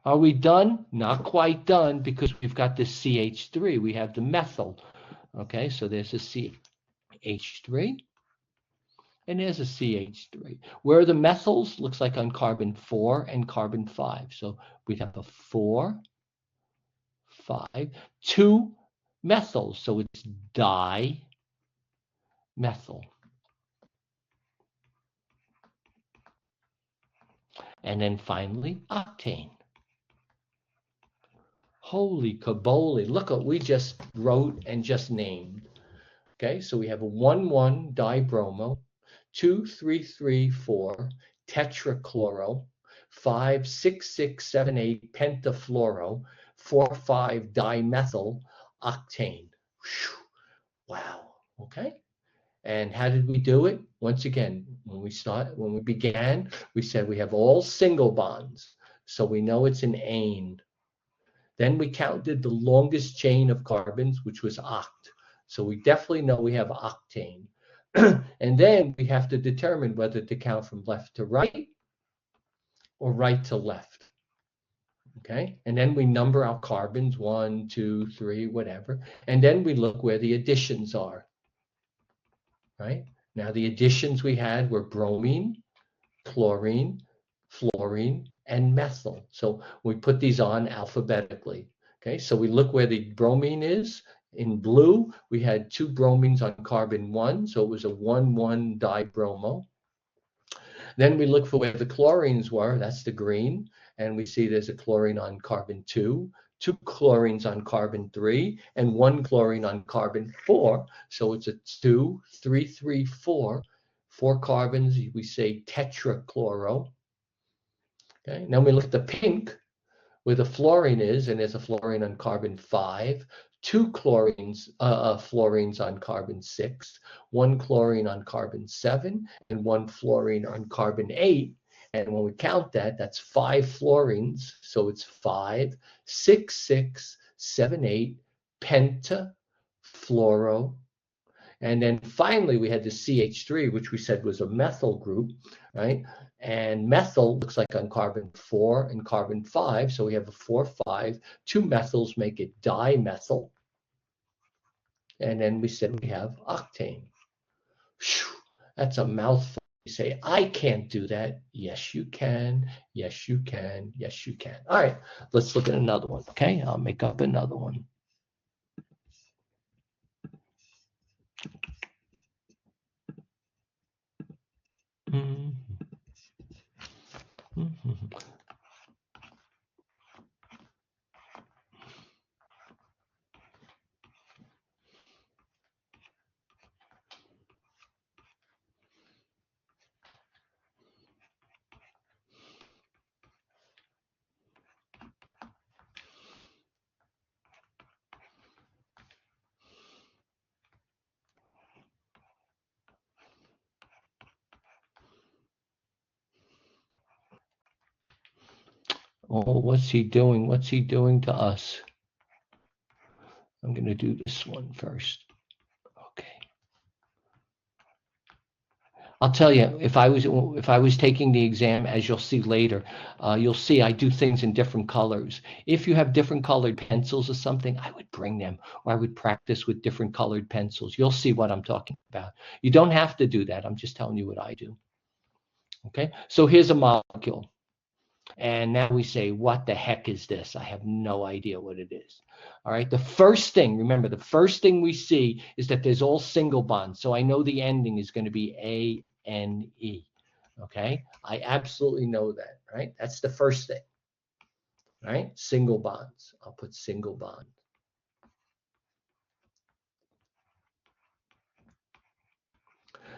Are we done? Not quite done because we've got this CH3. We have the methyl. Okay, so there's a CH3. And there's a CH3. Where are the methyls? Looks like on carbon 4 and carbon 5. So we have a 4, 5, 2 methyls. So it's dimethyl. And then finally, octane. Holy kaboli. Look what we just wrote and just named. Okay, so we have a 1,1 dibromo, 2,3,3,4 tetrachloro, 5,6,6,7,8 pentafluoro, 4,5 dimethyl octane. Whew. Wow. Okay. And how did we do it? Once again, when we began, we said we have all single bonds. So we know it's an ane. Then we counted the longest chain of carbons, which was oct. So we definitely know we have octane. And then we have to determine whether to count from left to right or right to left. Okay. And then we number our carbons, 1, 2, 3, whatever. And then we look where the additions are. Right. Now the additions we had were bromine, chlorine, fluorine, and methyl. So we put these on alphabetically. Okay, so we look where the bromine is. In blue, we had 2 bromines on carbon 1, so it was a 1,1 dibromo. Then we look for where the chlorines were, that's the green, and we see there's a chlorine on carbon 2, 2 chlorines on carbon 3, and 1 chlorine on carbon 4. So it's a 2, 3, 3, 4. 4 carbons, we say tetrachloro. Okay, now we look at the pink where the fluorine is, and there's a fluorine on carbon 5, 2 fluorines on carbon 6, 1 chlorine on carbon 7, and 1 fluorine on carbon 8. And when we count that, that's 5 fluorines. So it's 5, 6, 6, 7, 8 pentafluoro. And then finally, we had the CH3, which we said was a methyl group, right? And methyl looks like on carbon 4 and carbon 5. So we have a 4, 5. 2 methyls make it dimethyl. And then we said we have octane. Whew, that's a mouthful. You say, I can't do that. Yes, you can. Yes, you can. Yes, you can. All right, let's look at another one. Okay, I'll make up another one. Mm-hmm. Mm-hmm. Oh, what's he doing? What's he doing to us? I'm going to do this one first. Okay. I'll tell you, if I was taking the exam, as you'll see later, you'll see I do things in different colors. If you have different colored pencils or something, I would bring them, or I would practice with different colored pencils. You'll see what I'm talking about. You don't have to do that. I'm just telling you what I do. Okay. So here's a molecule. And now we say, what the heck is this? I have no idea what it is. All right. The first thing, remember, the first thing we see is that there's all single bonds. So I know the ending is going to be ANE. Okay. I absolutely know that. Right. That's the first thing. Right. Single bonds. I'll put single bond.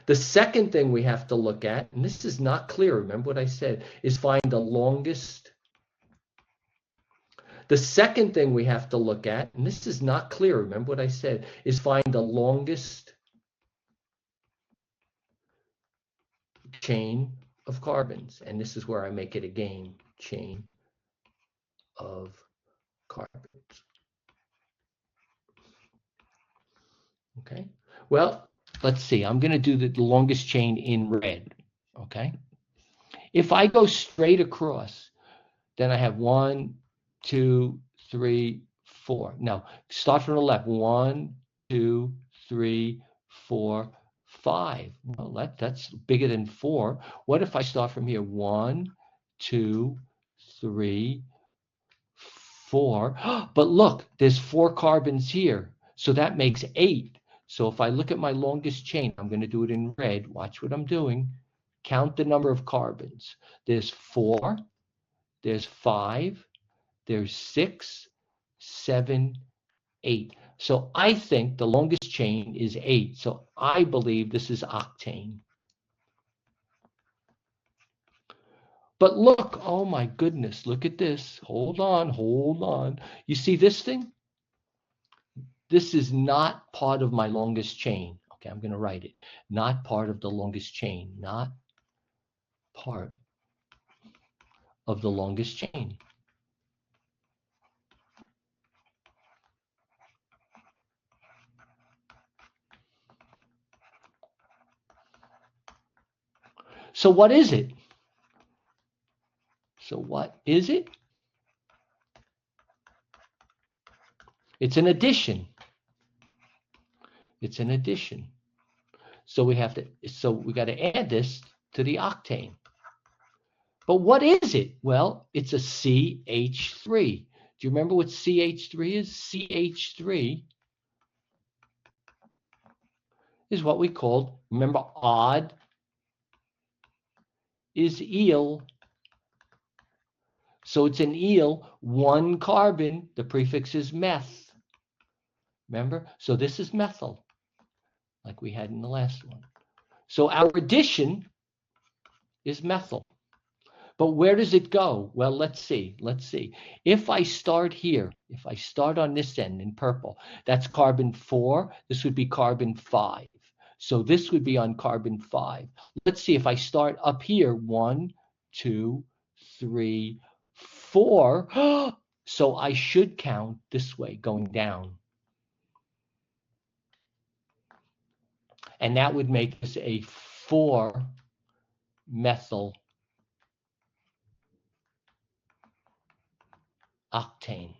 The second thing we have to look at, and this is not clear, remember what I said, is find the longest. The second thing we have to look at, and this is not clear, remember what I said, is find the longest chain of carbons. And this is where I make it a game, chain of carbons. Okay, well, let's see. I'm going to do the longest chain in red. Okay, if I go straight across, then I have 1, 2, 3, 4. Now, start from the left. 1, 2, 3, 4, 5. Well, that's bigger than 4. What if I start from here? 1, 2, 3, 4. But look, there's 4 carbons here. So that makes 8. So if I look at my longest chain, I'm going to do it in red. Watch what I'm doing. Count the number of carbons. There's 4, there's 5, there's 6, 7, 8. So I think the longest chain is 8. So I believe this is octane. But look, oh my goodness, look at this. Hold on, hold on. You see this thing? This is not part of my longest chain. Okay, I'm going to write it. Not part of the longest chain. Not part of the longest chain. So what is it? So what is it? It's an addition. It's an addition. So we got to add this to the octane. But what is it? Well, it's a CH3. Do you remember what CH3 is? CH3 is what we called, remember, odd is eel. So it's an eel, 1 carbon, the prefix is meth. Remember? So this is methyl, like we had in the last one. So our addition is methyl. But where does it go? Well, let's see. Let's see. If I start here, if I start on this end in purple, that's carbon 4. This would be carbon 5. So this would be on carbon 5. Let's see if I start up here. 1, 2, 3, 4. So I should count this way going down. And that would make this a 4-methyl octane.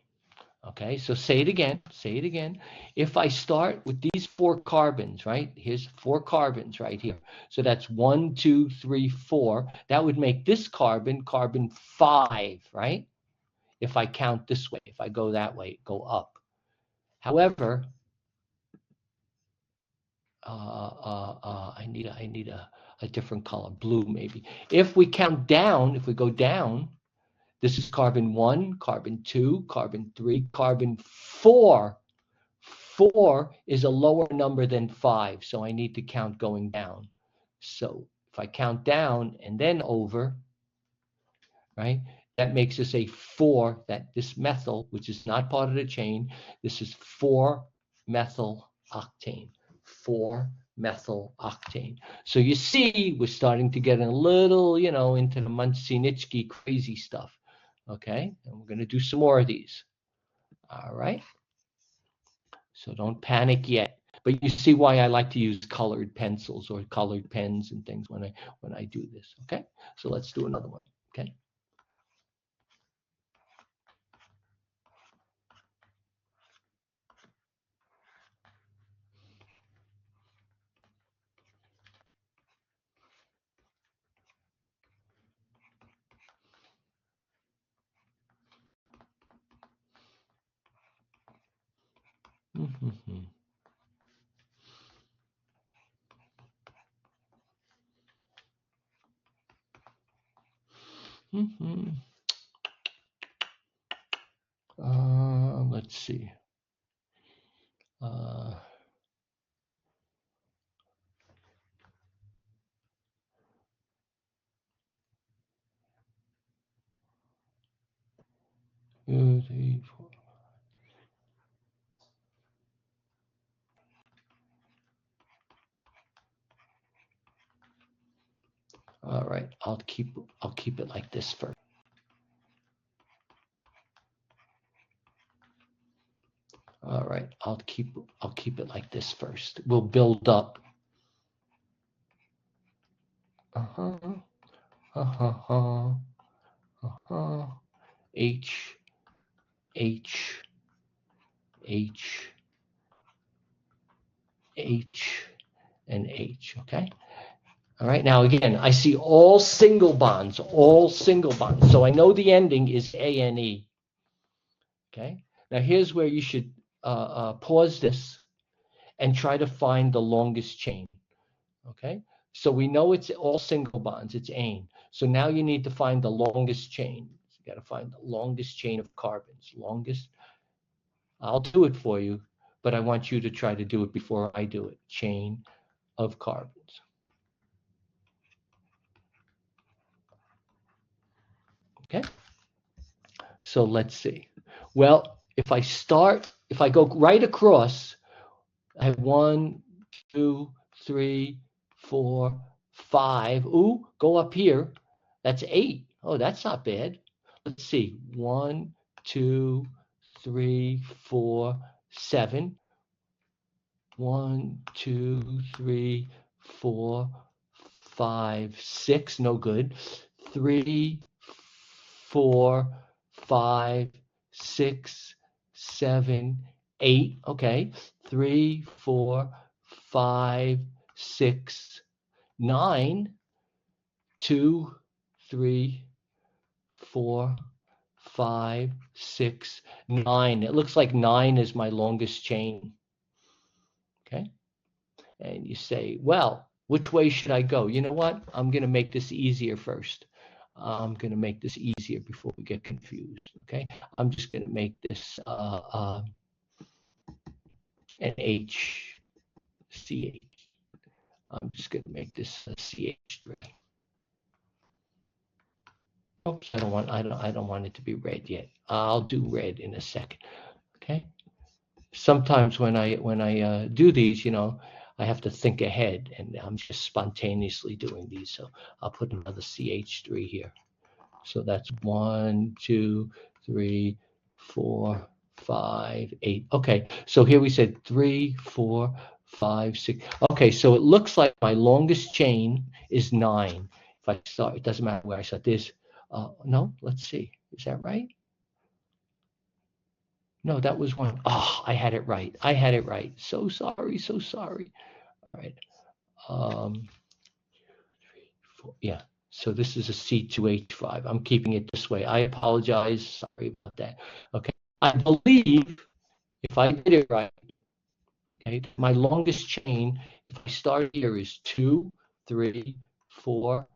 Okay, so say it again, say it again. If I start with these 4 carbons, right? Here's 4 carbons right here. So that's 1, 2, 3, 4. That would make this carbon, carbon 5, right? If I count this way, if I go that way, go up. However, I need a different color, blue maybe. If we count down, if we go down, this is carbon 1, carbon 2, carbon 3, carbon 4. 4 is a lower number than 5, so I need to count going down. So if I count down and then over, right, that makes us a 4, that this methyl, which is not part of the chain, this is 4-methyl octane. 4-methyl octane. So you see, we're starting to get a little, into the Muncie-Nitschke crazy stuff. Okay, and we're going to do some more of these. All right. So don't panic yet. But you see why I like to use colored pencils or colored pens and things when I do this. Okay. So let's do another one. Okay. Mm-hmm. Mm-hmm. Let's see. Uh, Two, three, four. All right. I'll keep it like this first. All right. I'll keep it like this first. We'll build up. Uh-huh. Uh-huh. Uh-huh. H H H H and H, okay? All right, now again, I see all single bonds, So I know the ending is ANE, okay? Now here's where you should pause this and try to find the longest chain, okay? So we know it's all single bonds, it's ane. So now you need to find the longest chain. You got to find the longest chain of carbons, longest. I'll do it for you, but I want you to try to do it before I do it. Chain of carbons. Okay, so let's see. Well, if I go right across, I have 1, 2, 3, 4, 5. Ooh, go up here. That's 8. Oh, that's not bad. Let's see. 1, 2, 3, 4, 7. 1, 2, 3, 4, 5, 6. No good. 3, 4, 5, 6, 7, 8. Okay. 3, 4, 5, 6, 9. 2, 3, 4, 5, 6, 9. It looks like 9 is my longest chain. Okay. And you say, well, which way should I go? You know what? I'm going to make this easier first. I'm going to make this easier before we get confused. Okay. I'm just going to make this an H, CH. I'm just going to make this a CH3. Oops, I don't want it to be red yet. I'll do red in a second. Okay. Sometimes when I do these, I have to think ahead, and I'm just spontaneously doing these. So I'll put another CH3 here. So that's 1, 2, 3, 4, 5, 8. Okay, so here we said 3, 4, 5, 6. Okay, so it looks like my longest chain is 9. If I start, it doesn't matter where I start. This. No, let's see. Is that right? No, that was 1. Oh, I had it right. I had it right. So sorry, so sorry. All right. 3, 4, yeah. So this is a C2H5. I'm keeping it this way. I apologize. Sorry about that. Okay. I believe if I did it right, okay, my longest chain, if I start here, is 2, 3, 4,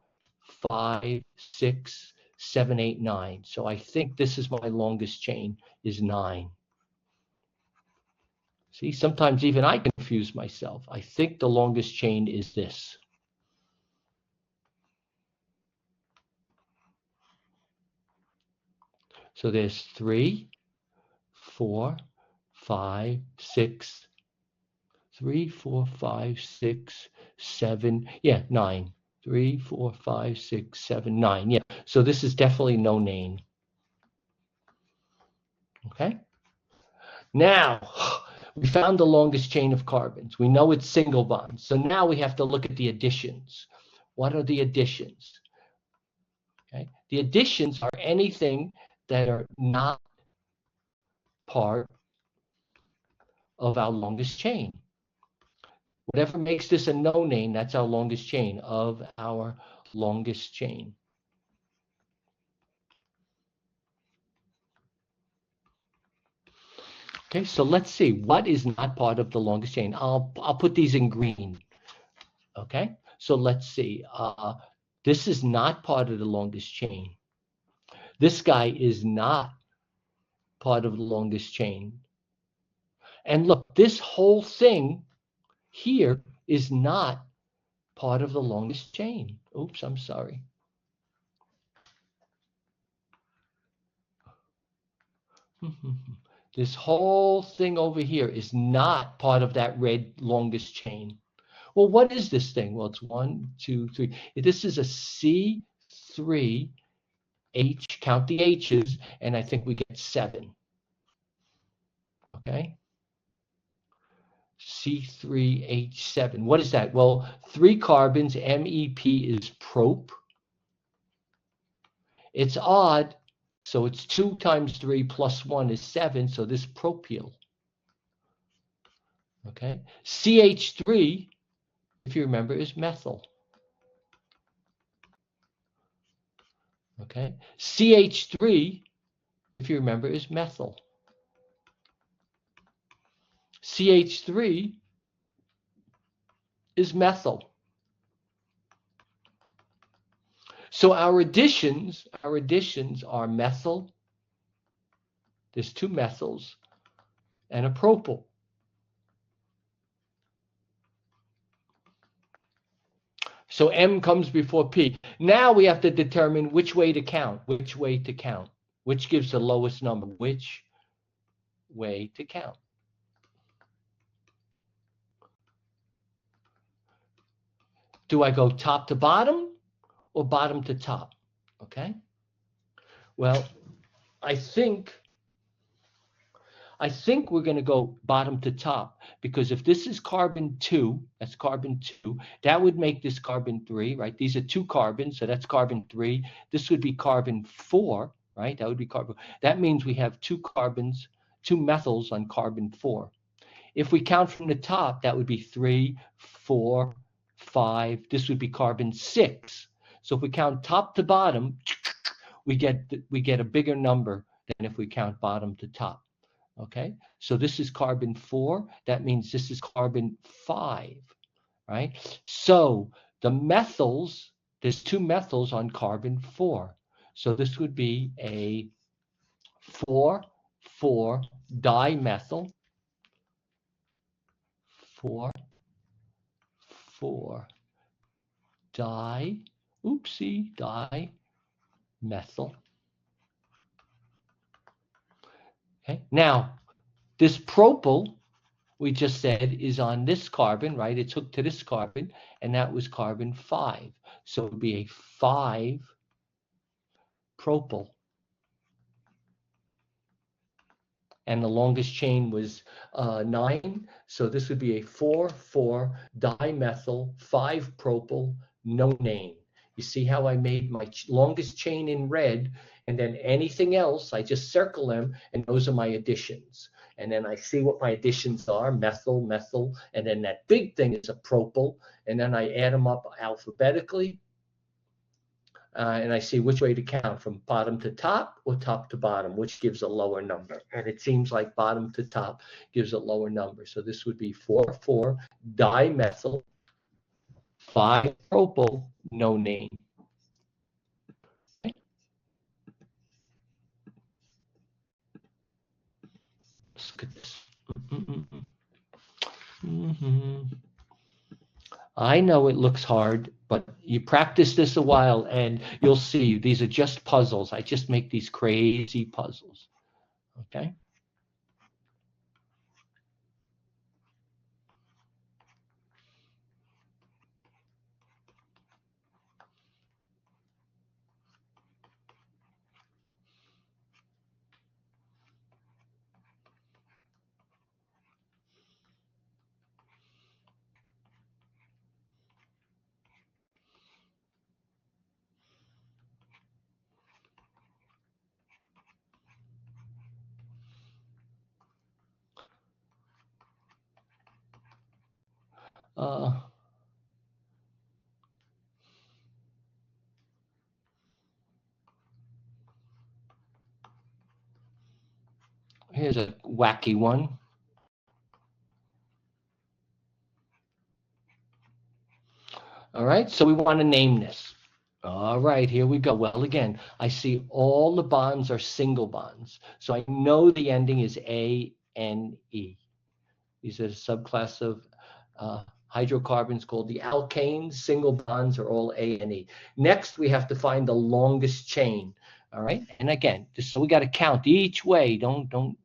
5, 6, 7, 8, 9. So I think this is my longest chain, is 9. See, sometimes even I confuse myself. I think the longest chain is this. So there's 3, 4, 5, 6, 3, 4, 5, 6, 7, yeah, 9. 3, 4, 5, 6, 7, 9. Yeah, so this is definitely no name. Okay. Now, we found the longest chain of carbons. We know it's single bonds. So now we have to look at the additions. What are the additions? Okay. The additions are anything that are not part of our longest chain. Whatever makes this a no name, that's our longest chain, of our longest chain. Okay, so let's see what is not part of the longest chain. I'll put these in green. Okay, so let's see. This is not part of the longest chain. This guy is not part of the longest chain. And look, this whole thing here is not part of the longest chain. Oops, I'm sorry. This whole thing over here is not part of that red longest chain. Well, what is this thing? Well, it's 1, 2, 3. This is a C3H, count the H's, and I think we get 7. Okay? C3H7. What is that? Well, 3 carbons, MEP is prop. It's odd, so it's 2 times 3 plus 1 is 7, so this propyl. Okay? CH3 if you remember, is methyl. Okay. CH3, if you remember, is methyl. CH3 is methyl. So our additions are methyl. There's two methyls and a propyl. So M comes before P. Now we have to determine which way to count, which gives the lowest number, which way to count. Do I go top to bottom or bottom to top? Okay. Well, I think we're going to go bottom to top, because if this is carbon 2, that's carbon 2, that would make this carbon 3, right? These are two carbons, so that's carbon 3. This would be carbon 4, right? That would be carbon. That means we have two carbons, two methyls on carbon 4. If we count from the top, that would be 3, 4, 5. This would be carbon 6. So if we count top to bottom, we get a bigger number than if we count bottom to top. Okay, so this is carbon 4. That means this is carbon 5, right? So the methyls, there's two methyls on carbon 4. So this would be a 4,4 dimethyl, 4,4 dimethyl. Okay, now this propyl, we just said, is on this carbon, right? It's hooked to this carbon, and that was carbon 5. So it would be a 5 propyl. And the longest chain was 9. So this would be a 4,4 dimethyl, 5 propyl, no name. You see how I made my longest chain in red, and then anything else, I just circle them, and those are my additions. And then I see what my additions are, methyl, methyl, and then that big thing is a propyl, and then I add them up alphabetically, and I see which way to count, from bottom to top or top to bottom, which gives a lower number. And it seems like bottom to top gives a lower number. So this would be 4,4 dimethyl, 5 propyl, no name. Let's look at this. I know it looks hard, but you practice this a while and you'll see these are just puzzles. I just make these crazy puzzles. Okay. Here's a wacky one. All right, so we want to name this. All right, here we go. Well, again, I see all the bonds are single bonds. So I know the ending is A-N-E. These are a subclass of hydrocarbons called the alkanes. Single bonds are all A-N-E. Next, we have to find the longest chain. All right, and again, so we got to count each way. Don't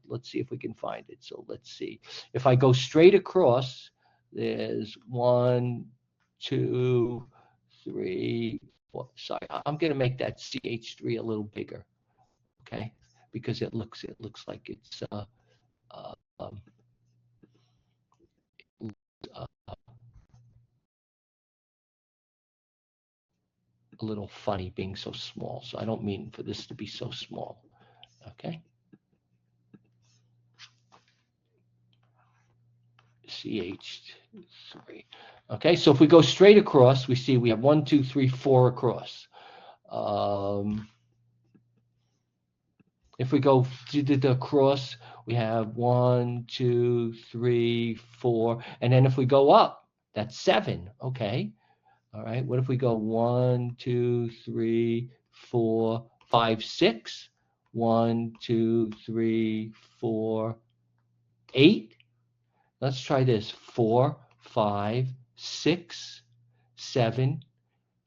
let's see if we can find it. So let's see. If I go straight across, there's 1, 2, 3, 4. Sorry, I'm going to make that CH3 a little bigger, okay? Because it looks like it's um, a little funny being so small. So I don't mean for this to be so small, okay? CH3. Okay, so if we go straight across, we see we have 1, 2, 3, 4 across. If we go to the cross, we have 1, 2, 3, 4, and then if we go up, that's 7. Okay, all right. What if we go 1, 2, 3, 4, 5, 6? 1, 2, 3, 4, 8. Let's try this. 4, 5, 6, 7,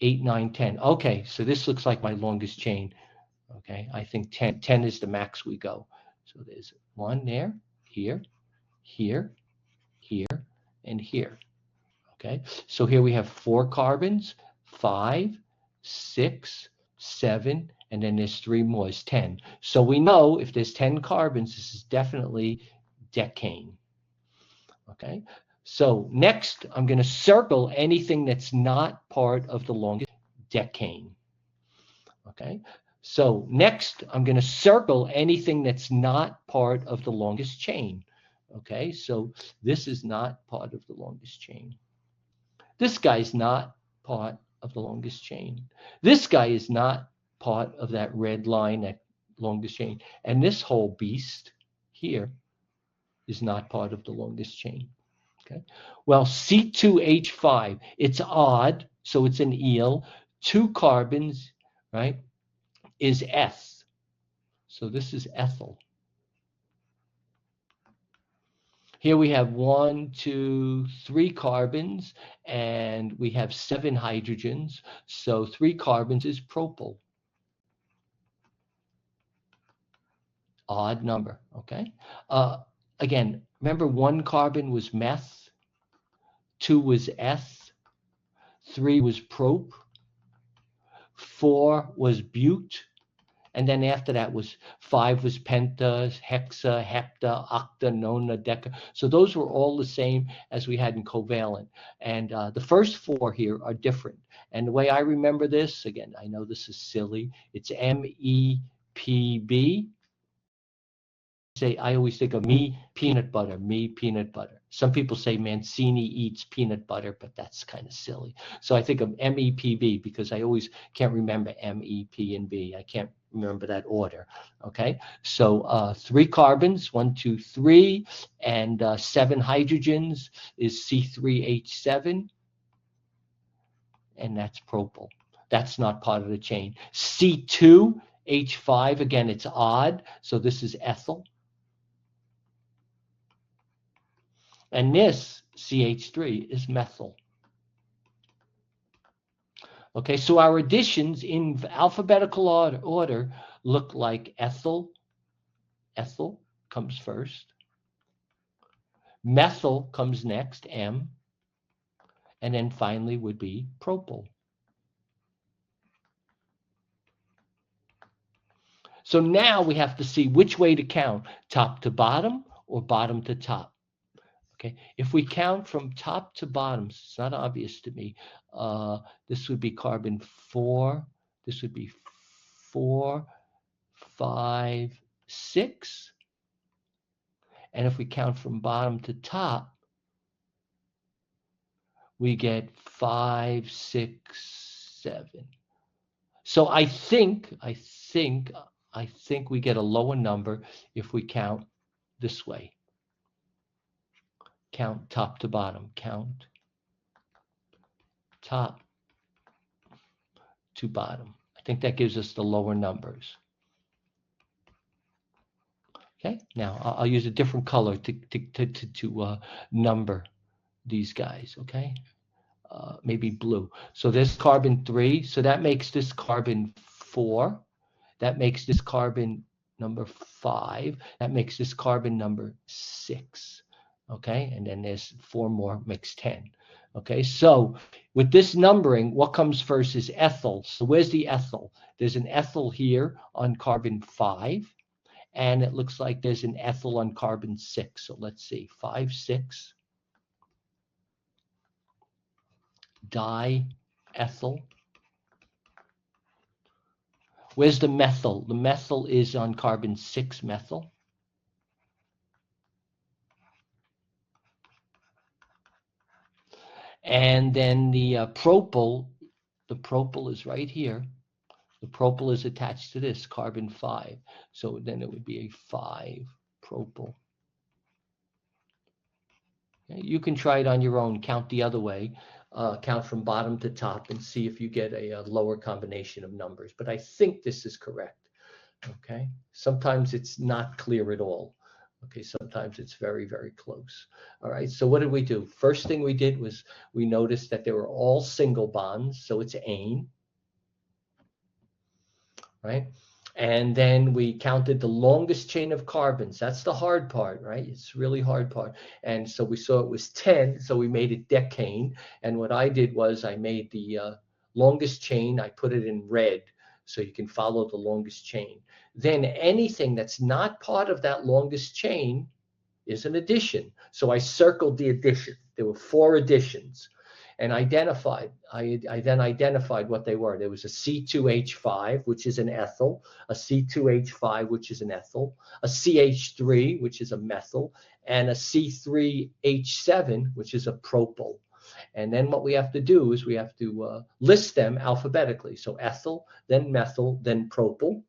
8, 9, 10. Okay, so this looks like my longest chain. Okay, I think 10 is the max we go. So there's one there, here, here, here, and here. Okay, so here we have 4 carbons, 5, 6, 7, and then there's 3 more, is 10. So we know if there's 10 carbons, this is definitely decane. Okay, so next I'm going to circle anything that's not part of the longest decane. Okay, so next I'm going to circle anything that's not part of the longest chain. Okay, so this is not part of the longest chain. This guy's not part of the longest chain. This guy is not part of that red line, that longest chain. And this whole beast here is not part of the longest chain. Okay. Well, C2H5, it's odd, so it's an eel. 2 carbons, right, is eth. So this is ethyl. Here we have 1, 2, 3 carbons, and we have 7 hydrogens. So 3 carbons is propyl. Odd number, okay? Again, remember 1 carbon was meth, 2 was eth, 3 was prop, 4 was bute, and then after that was 5 was penta, hexa, hepta, octa, nona, deca. So those were all the same as we had in covalent. And the first 4 here are different. And the way I remember this, again, I know this is silly, it's MEPB. I always think of me peanut butter. Some people say Mancini eats peanut butter, but that's kind of silly. So I think of MEPB because I always can't remember MEP and B. I can't remember that order. Okay, so 3 carbons, 1, 2, 3, and 7 hydrogens is C3H7, and that's propyl. That's not part of the chain. C2H5, again, it's odd, so this is ethyl. And this CH3 is methyl. Okay, so our additions in alphabetical order look like ethyl. Ethyl comes first. Methyl comes next, M. And then finally would be propyl. So now we have to see which way to count, top to bottom or bottom to top. Okay, if we count from top to bottom, it's not obvious to me. This would be carbon 4. This would be 4, 5, 6. And if we count from bottom to top, we get 5, 6, 7. So I think we get a lower number if we count this way. Count top to bottom. Count top to bottom. I think that gives us the lower numbers. Okay, now I'll use a different color to number these guys. Okay, maybe blue. So there's carbon 3. So that makes this carbon 4. That makes this carbon number 5. That makes this carbon number 6. Okay, and then there's 4 more, makes 10. Okay, so with this numbering, what comes first is ethyl. So where's the ethyl? There's an ethyl here on carbon 5, and it looks like there's an ethyl on carbon 6. So let's see, 5, 6, diethyl. Where's the methyl? The methyl is on carbon 6 methyl. And then the propyl is right here. The propyl is attached to this, carbon 5. So then it would be a 5-propyl. Okay? You can try it on your own, count the other way, count from bottom to top and see if you get a lower combination of numbers. But I think this is correct. Okay, sometimes it's not clear at all. Okay, sometimes it's very, very close. All right, so what did we do? First thing we did was we noticed that they were all single bonds, so it's ane, right? And then we counted the longest chain of carbons. That's the hard part, right? It's really hard part. And so we saw it was 10, so we made it decane. And what I did was I made the longest chain, I put it in red so you can follow the longest chain. Then anything that's not part of that longest chain is an addition. So I circled the addition. There were 4 additions and I then identified what they were. There was a C2H5, which is an ethyl, a C2H5, which is an ethyl, a CH3, which is a methyl, and a C3H7, which is a propyl. And then what we have to do is we have to list them alphabetically. So ethyl, then methyl, then propyl,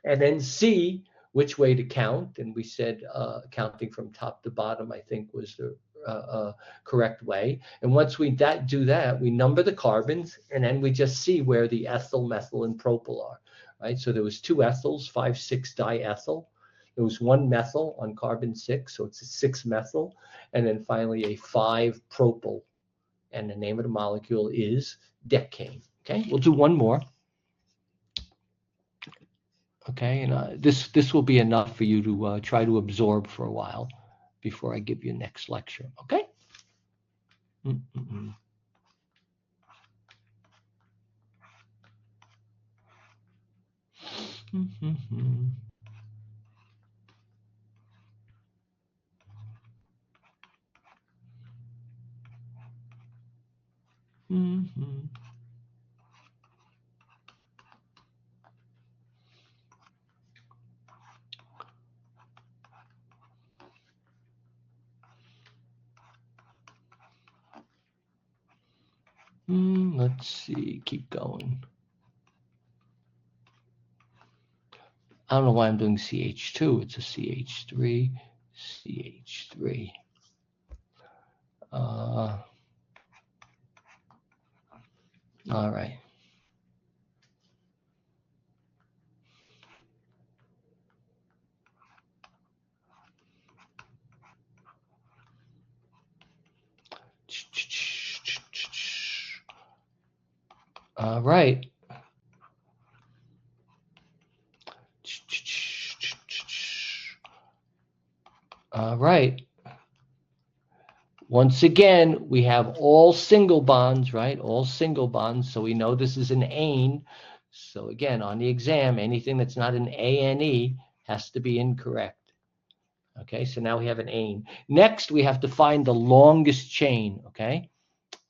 and then see which way to count. And we said counting from top to bottom, I think, was the correct way. And once we do that, we number the carbons, and then we just see where the ethyl, methyl, and propyl are. Right. So there was 2 ethyls, 5,6 diethyl. There was 1 methyl on carbon 6, so it's a 6-methyl, and then finally a 5-propyl. And the name of the molecule is decane. Okay, we'll do one more. Okay, and this will be enough for you to try to absorb for a while before I give you next lecture. Okay. Mm-mm-mm. Mm-hmm. Mm-hmm. Let's see, keep going. I don't know why I'm doing CH2. It's a CH3, CH3. All right. All right. All right. Once again, we have all single bonds, right? All single bonds. So we know this is an ane. So again, on the exam, anything that's not an ane has to be incorrect. Okay, so now we have an ane. Next, we have to find the longest chain, okay?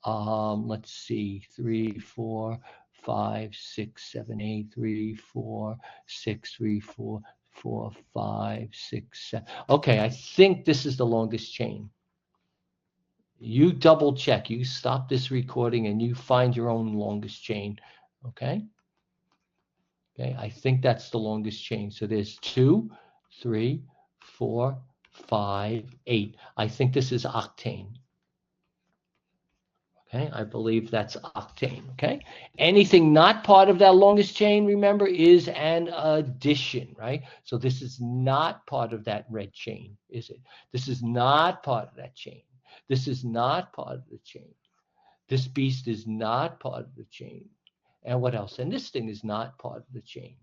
Let's see, 3, 4, 5, 6, 7, 8, 3, 4, 6, 3, 4, 4, 5, 6, 7. Okay, I think this is the longest chain. You double check, you stop this recording and you find your own longest chain, okay? Okay, I think that's the longest chain. So there's 2, 3, 4, 5, 8. I think this is octane. Okay, I believe that's octane. Okay, anything not part of that longest chain, remember, is an addition, right? So this is not part of that red chain, is it? This is not part of that chain. This is not part of the chain. This beast is not part of the chain. And what else? And this thing is not part of the chain.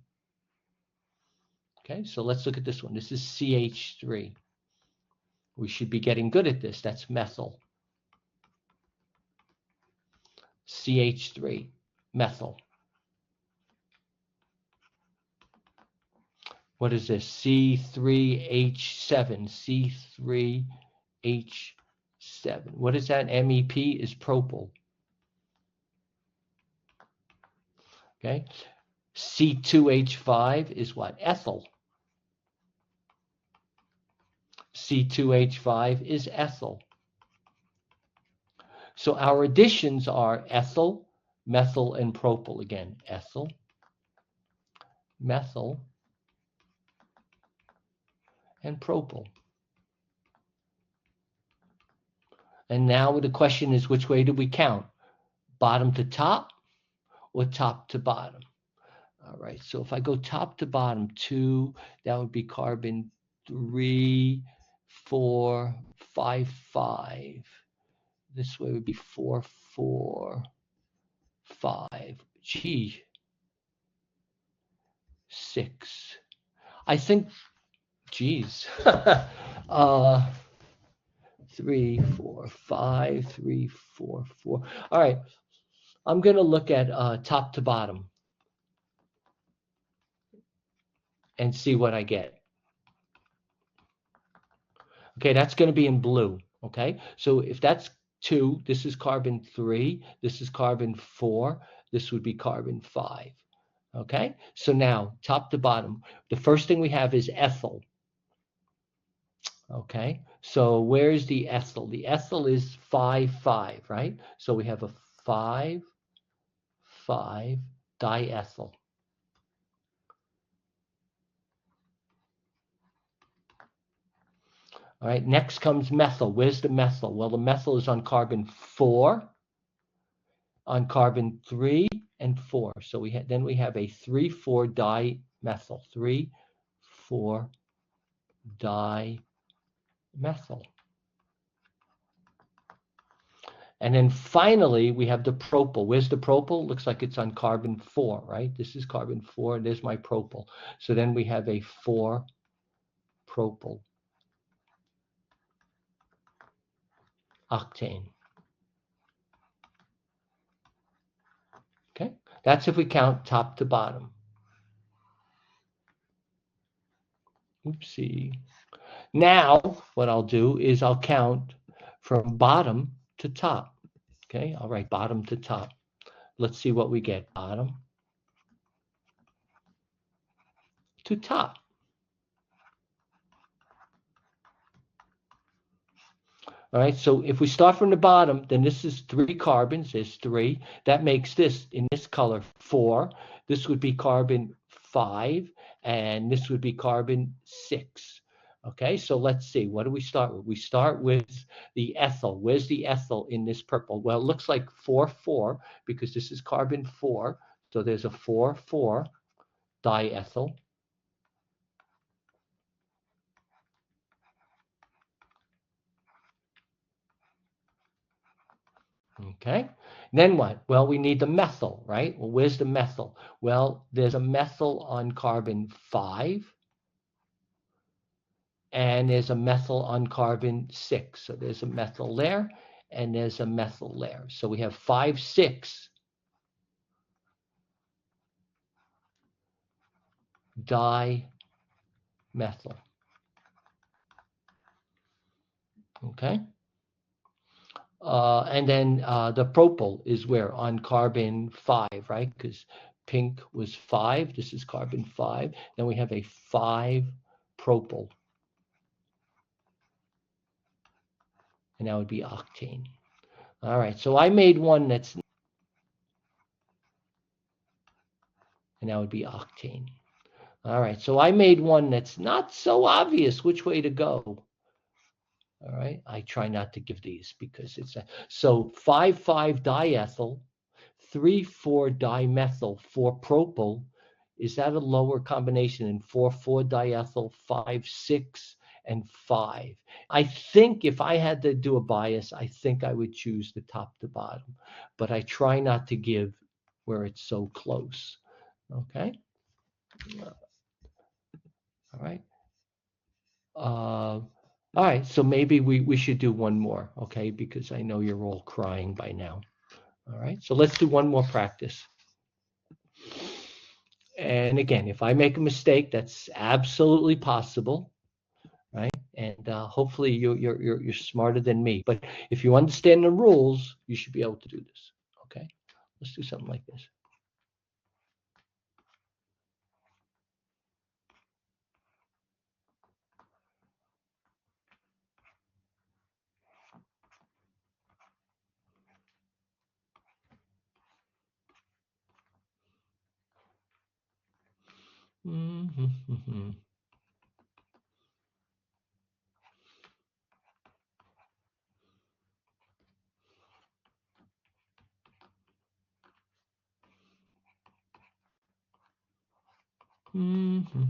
Okay, so let's look at this one. This is CH3. We should be getting good at this. That's methyl. CH3, methyl. What is this? C3H7, C3H7. What is that? MEP is propyl. Okay. C2H5 is what? Ethyl. C2H5 is ethyl. So our additions are ethyl, methyl, and propyl again. Ethyl, methyl, and propyl. And now the question is, which way do we count? Bottom to top or top to bottom? All right, so if I go top to bottom, 2, that would be carbon 3, 4, 5, 5. This way would be 4, 4, 5. Gee, 6. I think, geez. 3, 4, 5, 3, 4, 4. All right, I'm going to look at top to bottom and see what I get. Okay, that's going to be in blue. Okay, so if that's 2, this is carbon 3, this is carbon 4, this would be carbon 5. Okay, so now top to bottom, the first thing we have is ethyl. Okay, so where's the ethyl? The ethyl is 5, 5, right? So we have a 5, 5 diethyl. All right, next comes methyl. Where's the methyl? Well, the methyl is on carbon 4, on carbon 3 and 4. So then we have a 3,4 dimethyl. 3,4 dimethyl. And then finally, we have the propyl. Where's the propyl? Looks like it's on carbon 4, right? This is carbon 4. There's my propyl. So then we have a 4 propyl octane. Okay, that's if we count top to bottom. Oopsie. Now, what I'll do is I'll count from bottom to top. Okay, I'll write bottom to top. Let's see what we get. Bottom to top. All right, so if we start from the bottom, then this is 3 carbons. There's 3. That makes this, in this color, 4. This would be carbon 5, and this would be carbon 6. Okay, so let's see. What do we start with? We start with the ethyl. Where's the ethyl in this purple? Well, it looks like 4, 4, because this is carbon 4. So there's a 4, 4 diethyl. Okay, then what? Well, we need the methyl, right? Well, where's the methyl? Well, there's a methyl on carbon 5, and there's a methyl on carbon 6. So there's a methyl there, and there's a methyl there. So we have 5, 6 dimethyl. Okay. And then the propyl is where? On carbon 5, right? Because pink was 5. This is carbon 5. Then we have a 5 propyl. And that would be octane. All right, so I made one that's, and that would be octane. All right, so I made one that's not so obvious which way to go. All right, I try not to give these because it's so 5,5 diethyl, 3,4 dimethyl, 4 propyl. Is that a lower combination than 4,4 diethyl, 5,6, and 5? I think if I had to do a bias, I think I would choose the top to bottom, but I try not to give where it's so close. Okay. All right. All right. So maybe we should do one more, okay? Because I know you're all crying by now. All right. So let's do one more practice. And again, if I make a mistake, that's absolutely possible, right? And hopefully you're smarter than me. But if you understand the rules, you should be able to do this. Okay. Let's do something like this. Mm-hmm. Mm-hmm.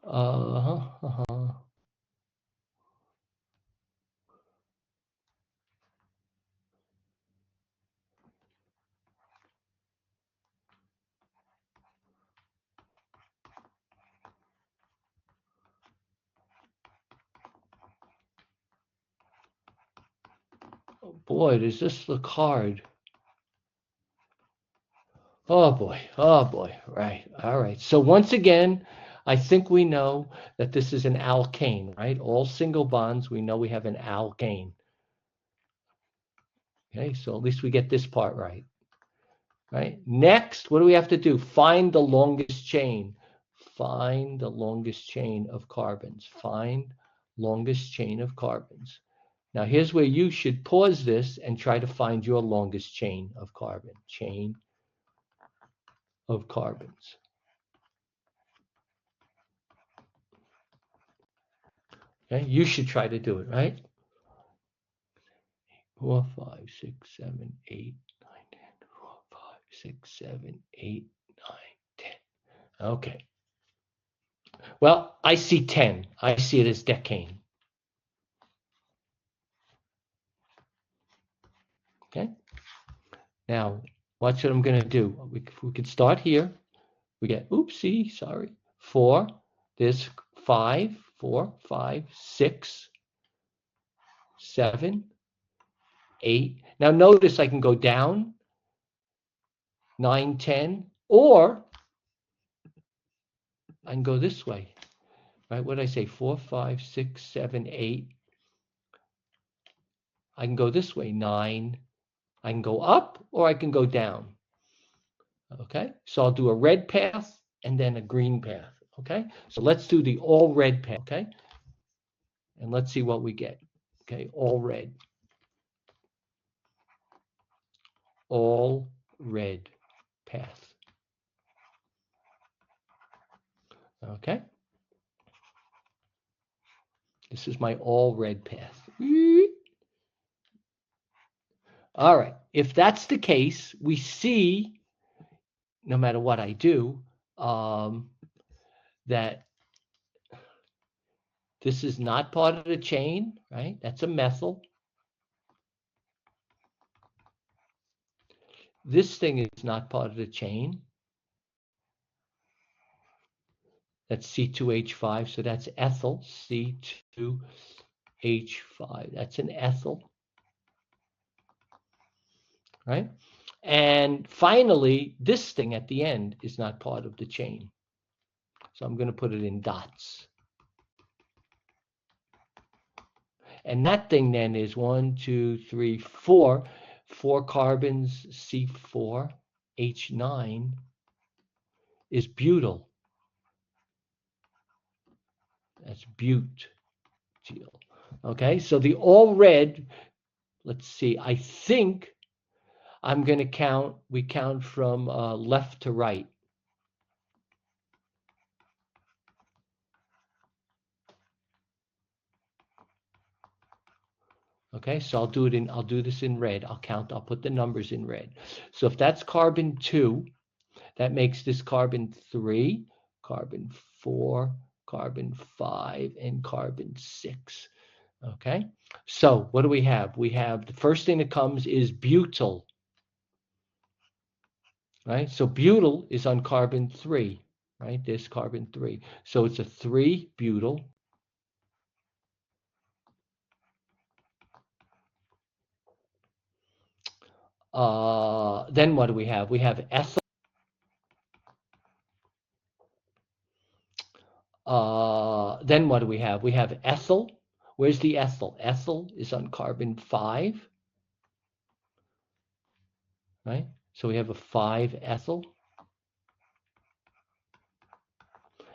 Uh-huh. Uh-huh. Boy, does this look hard. Oh boy. Oh boy. Right. All right. So once again, I think we know that this is an alkane, right? All single bonds, we know we have an alkane. Okay, so at least we get this part right. Right? Next, what do we have to do? Find the longest chain. Find the longest chain of carbons. Find longest chain of carbons. Now, here's where you should pause this and try to find your longest chain of carbon. Chain of carbons. Okay, you should try to do it, right? 4, 5, 6, 7, 8, 9, 10. 4, 5, 6, 7, 8, 9, 10. Okay. Well, I see 10. I see it as decane. Okay. Now, watch what I'm going to do. We could start here. We get, oopsie, sorry, 4. There's 5, 4, 5, 6, 7, 8. Now, notice I can go down 9, 10, or I can go this way. Right? What did I say? 4, 5, 6, 7, 8. I can go this way, 9. I can go up or I can go down. Okay, so I'll do a red path and then a green path. Okay, so let's do the all red path. Okay, and let's see what we get. Okay, all red path. Okay, this is my all red path. All right, if that's the case, we see, no matter what I do, that this is not part of the chain, right? That's a methyl. This thing is not part of the chain. That's C2H5, so that's ethyl, C2H5. That's an ethyl, right? And finally, this thing at the end is not part of the chain. So I'm going to put it in dots. And that thing then is 1, 2, 3, 4. 4 carbons, C4H9 is butyl. That's butyl. Okay, so the all red, let's see, I think I'm going to count, we count from left to right. Okay, so I'll do this in red. I'll put the numbers in red. So if that's carbon 2, that makes this carbon 3, carbon 4, carbon 5, and carbon 6. Okay, so what do we have? We have the first thing that comes is butyl, right? So butyl is on carbon 3, right? This carbon 3. So it's a 3 butyl. Then what do we have? We have ethyl. Then what do we have? We have ethyl. Where's the ethyl? Ethyl is on carbon 5, right? So we have a 5 ethyl.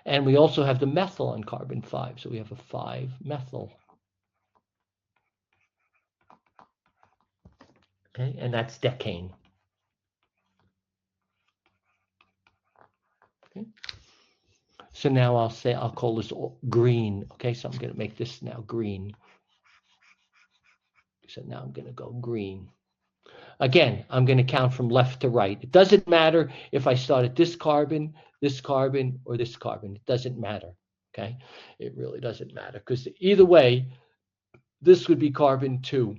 And we also have the methyl on carbon 5. So we have a 5-methyl. Okay, and that's decane. Okay. So now I'll call this green. Okay, so I'm going to make this now green. So now I'm going to go green. Again, I'm going to count from left to right. It doesn't matter if I start at this carbon, or this carbon. It doesn't matter. Okay, it really doesn't matter because either way, this would be carbon 2.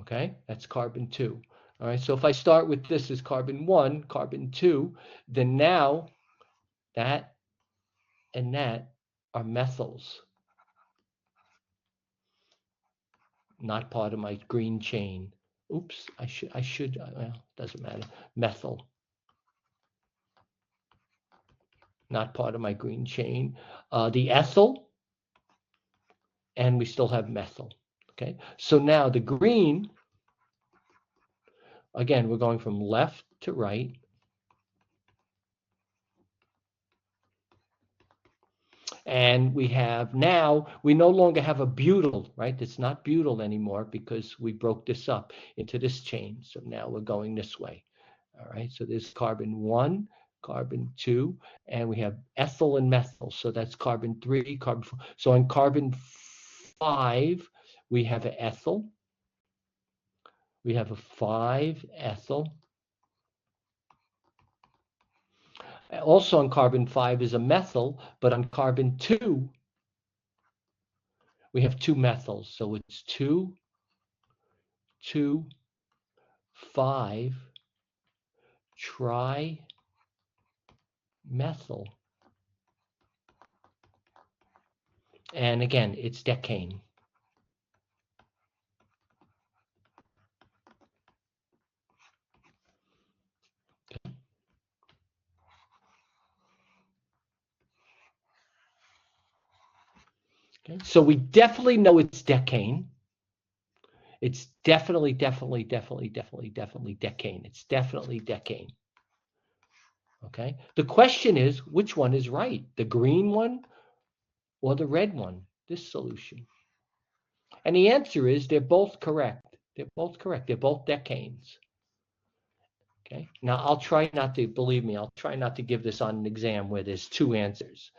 Okay, that's carbon 2. All right, so if I start with this as carbon 1, carbon 2, then now that and that are methyls, not part of my green chain. Oops, I should, well, doesn't matter. Methyl, not part of my green chain. The ethyl, and we still have methyl. Okay, so now the green, again, we're going from left to right. And we have now, we no longer have a butyl, right? It's not butyl anymore because we broke this up into this chain. So now we're going this way. All right, so there's carbon 1, carbon 2, and we have ethyl and methyl. So that's carbon 3, carbon 4. So on carbon 5, we have an ethyl. We have a 5-ethyl. Also on carbon 5 is a methyl, but on carbon 2, we have 2 methyls. So it's 2, 2, 5 trimethyl. And again, it's decane. Okay, so we definitely know it's decane. It's definitely decane. It's definitely decane. Okay. The question is, which one is right? The green one or the red one? This solution. And the answer is they're both correct. They're both correct. They're both decanes. Okay. Now I'll try not to, believe me, I'll try not to give this on an exam where there's 2 answers.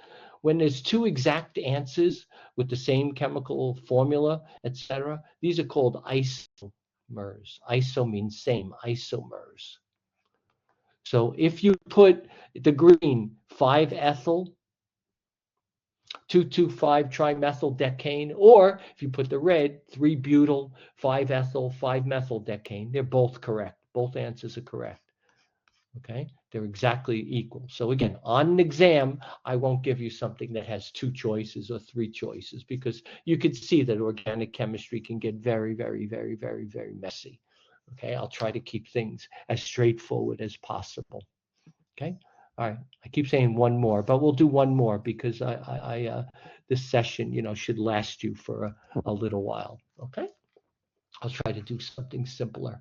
When there's 2 exact answers with the same chemical formula, etc., these are called isomers. Iso means same, isomers. So if you put the green 5-ethyl, 2,2,5-trimethyl decane, or if you put the red 3-butyl, 5-ethyl, 5-methyl decane, they're both correct. Both answers are correct. Okay, they're exactly equal. So again, on an exam, I won't give you something that has 2 choices or 3 choices because you could see that organic chemistry can get very, very, very, very, very messy. Okay, I'll try to keep things as straightforward as possible. Okay, all right. I keep saying one more, but we'll do one more because this session, should last you for a little while. Okay, I'll try to do something simpler.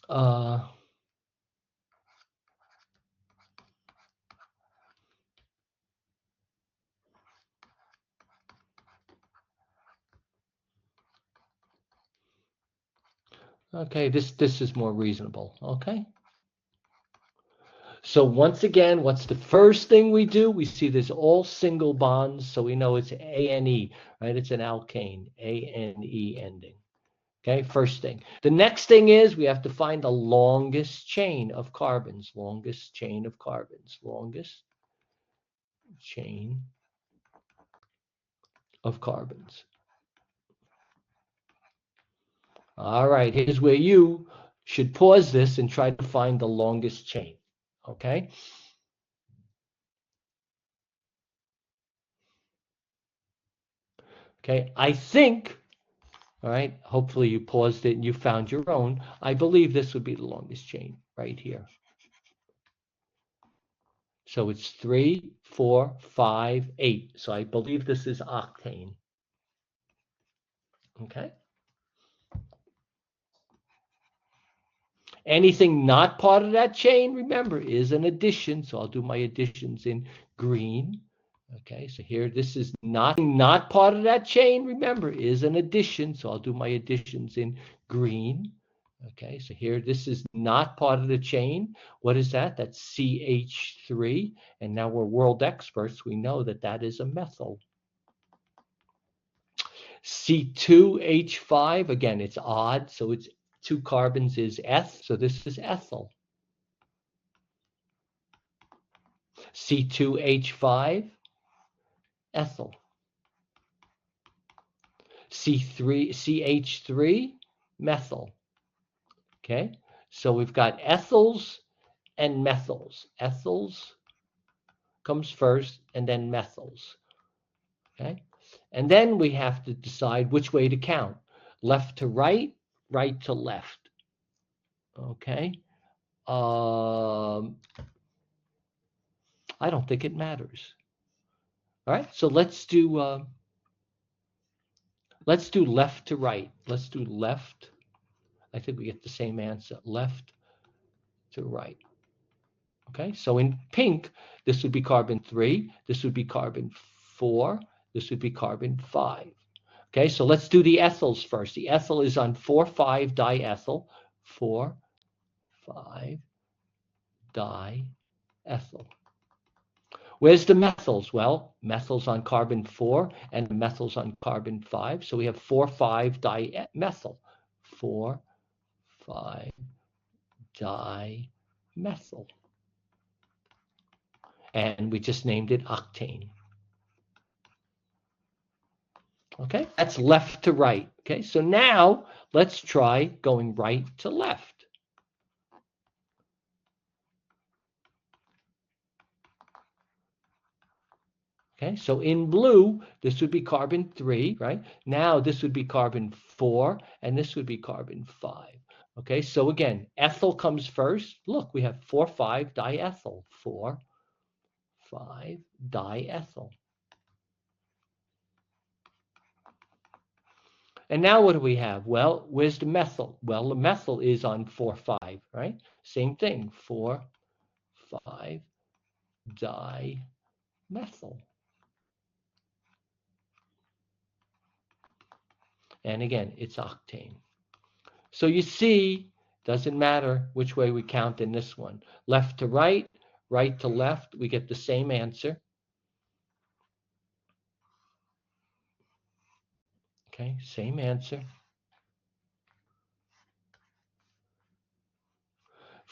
Uh, okay, this is more reasonable. Okay. So once again, what's the first thing we do? We see there's all single bonds, so we know it's ANE, right? It's an alkane, ANE ending. Okay, first thing. The next thing is we have to find the longest chain of carbons, longest chain of carbons, longest chain of carbons. All right, here's where you should pause this and try to find the longest chain. Okay. Okay, I think All right, hopefully you paused it and you found your own. I believe this would be the longest chain right here. So it's 3, 4, 5, 8. So I believe this is octane. Okay. Anything not part of that chain, remember, is an addition. So I'll do my additions in green. Okay, so here this is not part of that chain, remember, is an addition. So I'll do my additions in green. Okay, so here this is not part of the chain. What is that? That's CH3. And now we're world experts. We know that that is a methyl. C2H5, again, it's odd. So it's 2 carbons is eth. So this is ethyl. C2H5, ethyl. CH3, methyl. Okay, so we've got ethyls and methyls. Ethyls comes first and then methyls. Okay, and then we have to decide which way to count. Left to right, right to left. Okay, I don't think it matters. All right, so let's do left to right. Let's do left. I think we get the same answer. Left to right. Okay, so in pink, this would be carbon 3, this would be carbon 4, this would be carbon 5. Okay, so let's do the ethyls first. The ethyl is on 4,5 diethyl, 4,5 diethyl. Where's the methyls? Well, methyls on carbon 4 and methyls on carbon 5. So we have 4,5 dimethyl. 4,5 dimethyl. And we just named it octane. Okay, that's left to right. Okay, so now let's try going right to left. Okay, so in blue, this would be carbon 3, right? Now this would be carbon 4, and this would be carbon 5. Okay, so again, ethyl comes first. Look, we have 4,5 diethyl. 4,5 diethyl. And now what do we have? Well, where's the methyl? Well, the methyl is on 4,5, right? Same thing, 4,5 dimethyl. And again, it's octane. So you see, doesn't matter which way we count in this one. Left to right, right to left, we get the same answer. Okay, same answer.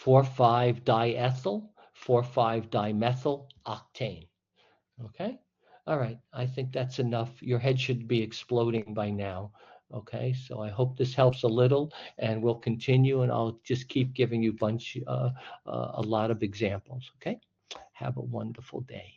4,5 diethyl, 4,5 dimethyl octane. Okay, all right, I think that's enough. Your head should be exploding by now. Okay, so I hope this helps a little, and we'll continue, and I'll just keep giving you a lot of examples. Okay, have a wonderful day.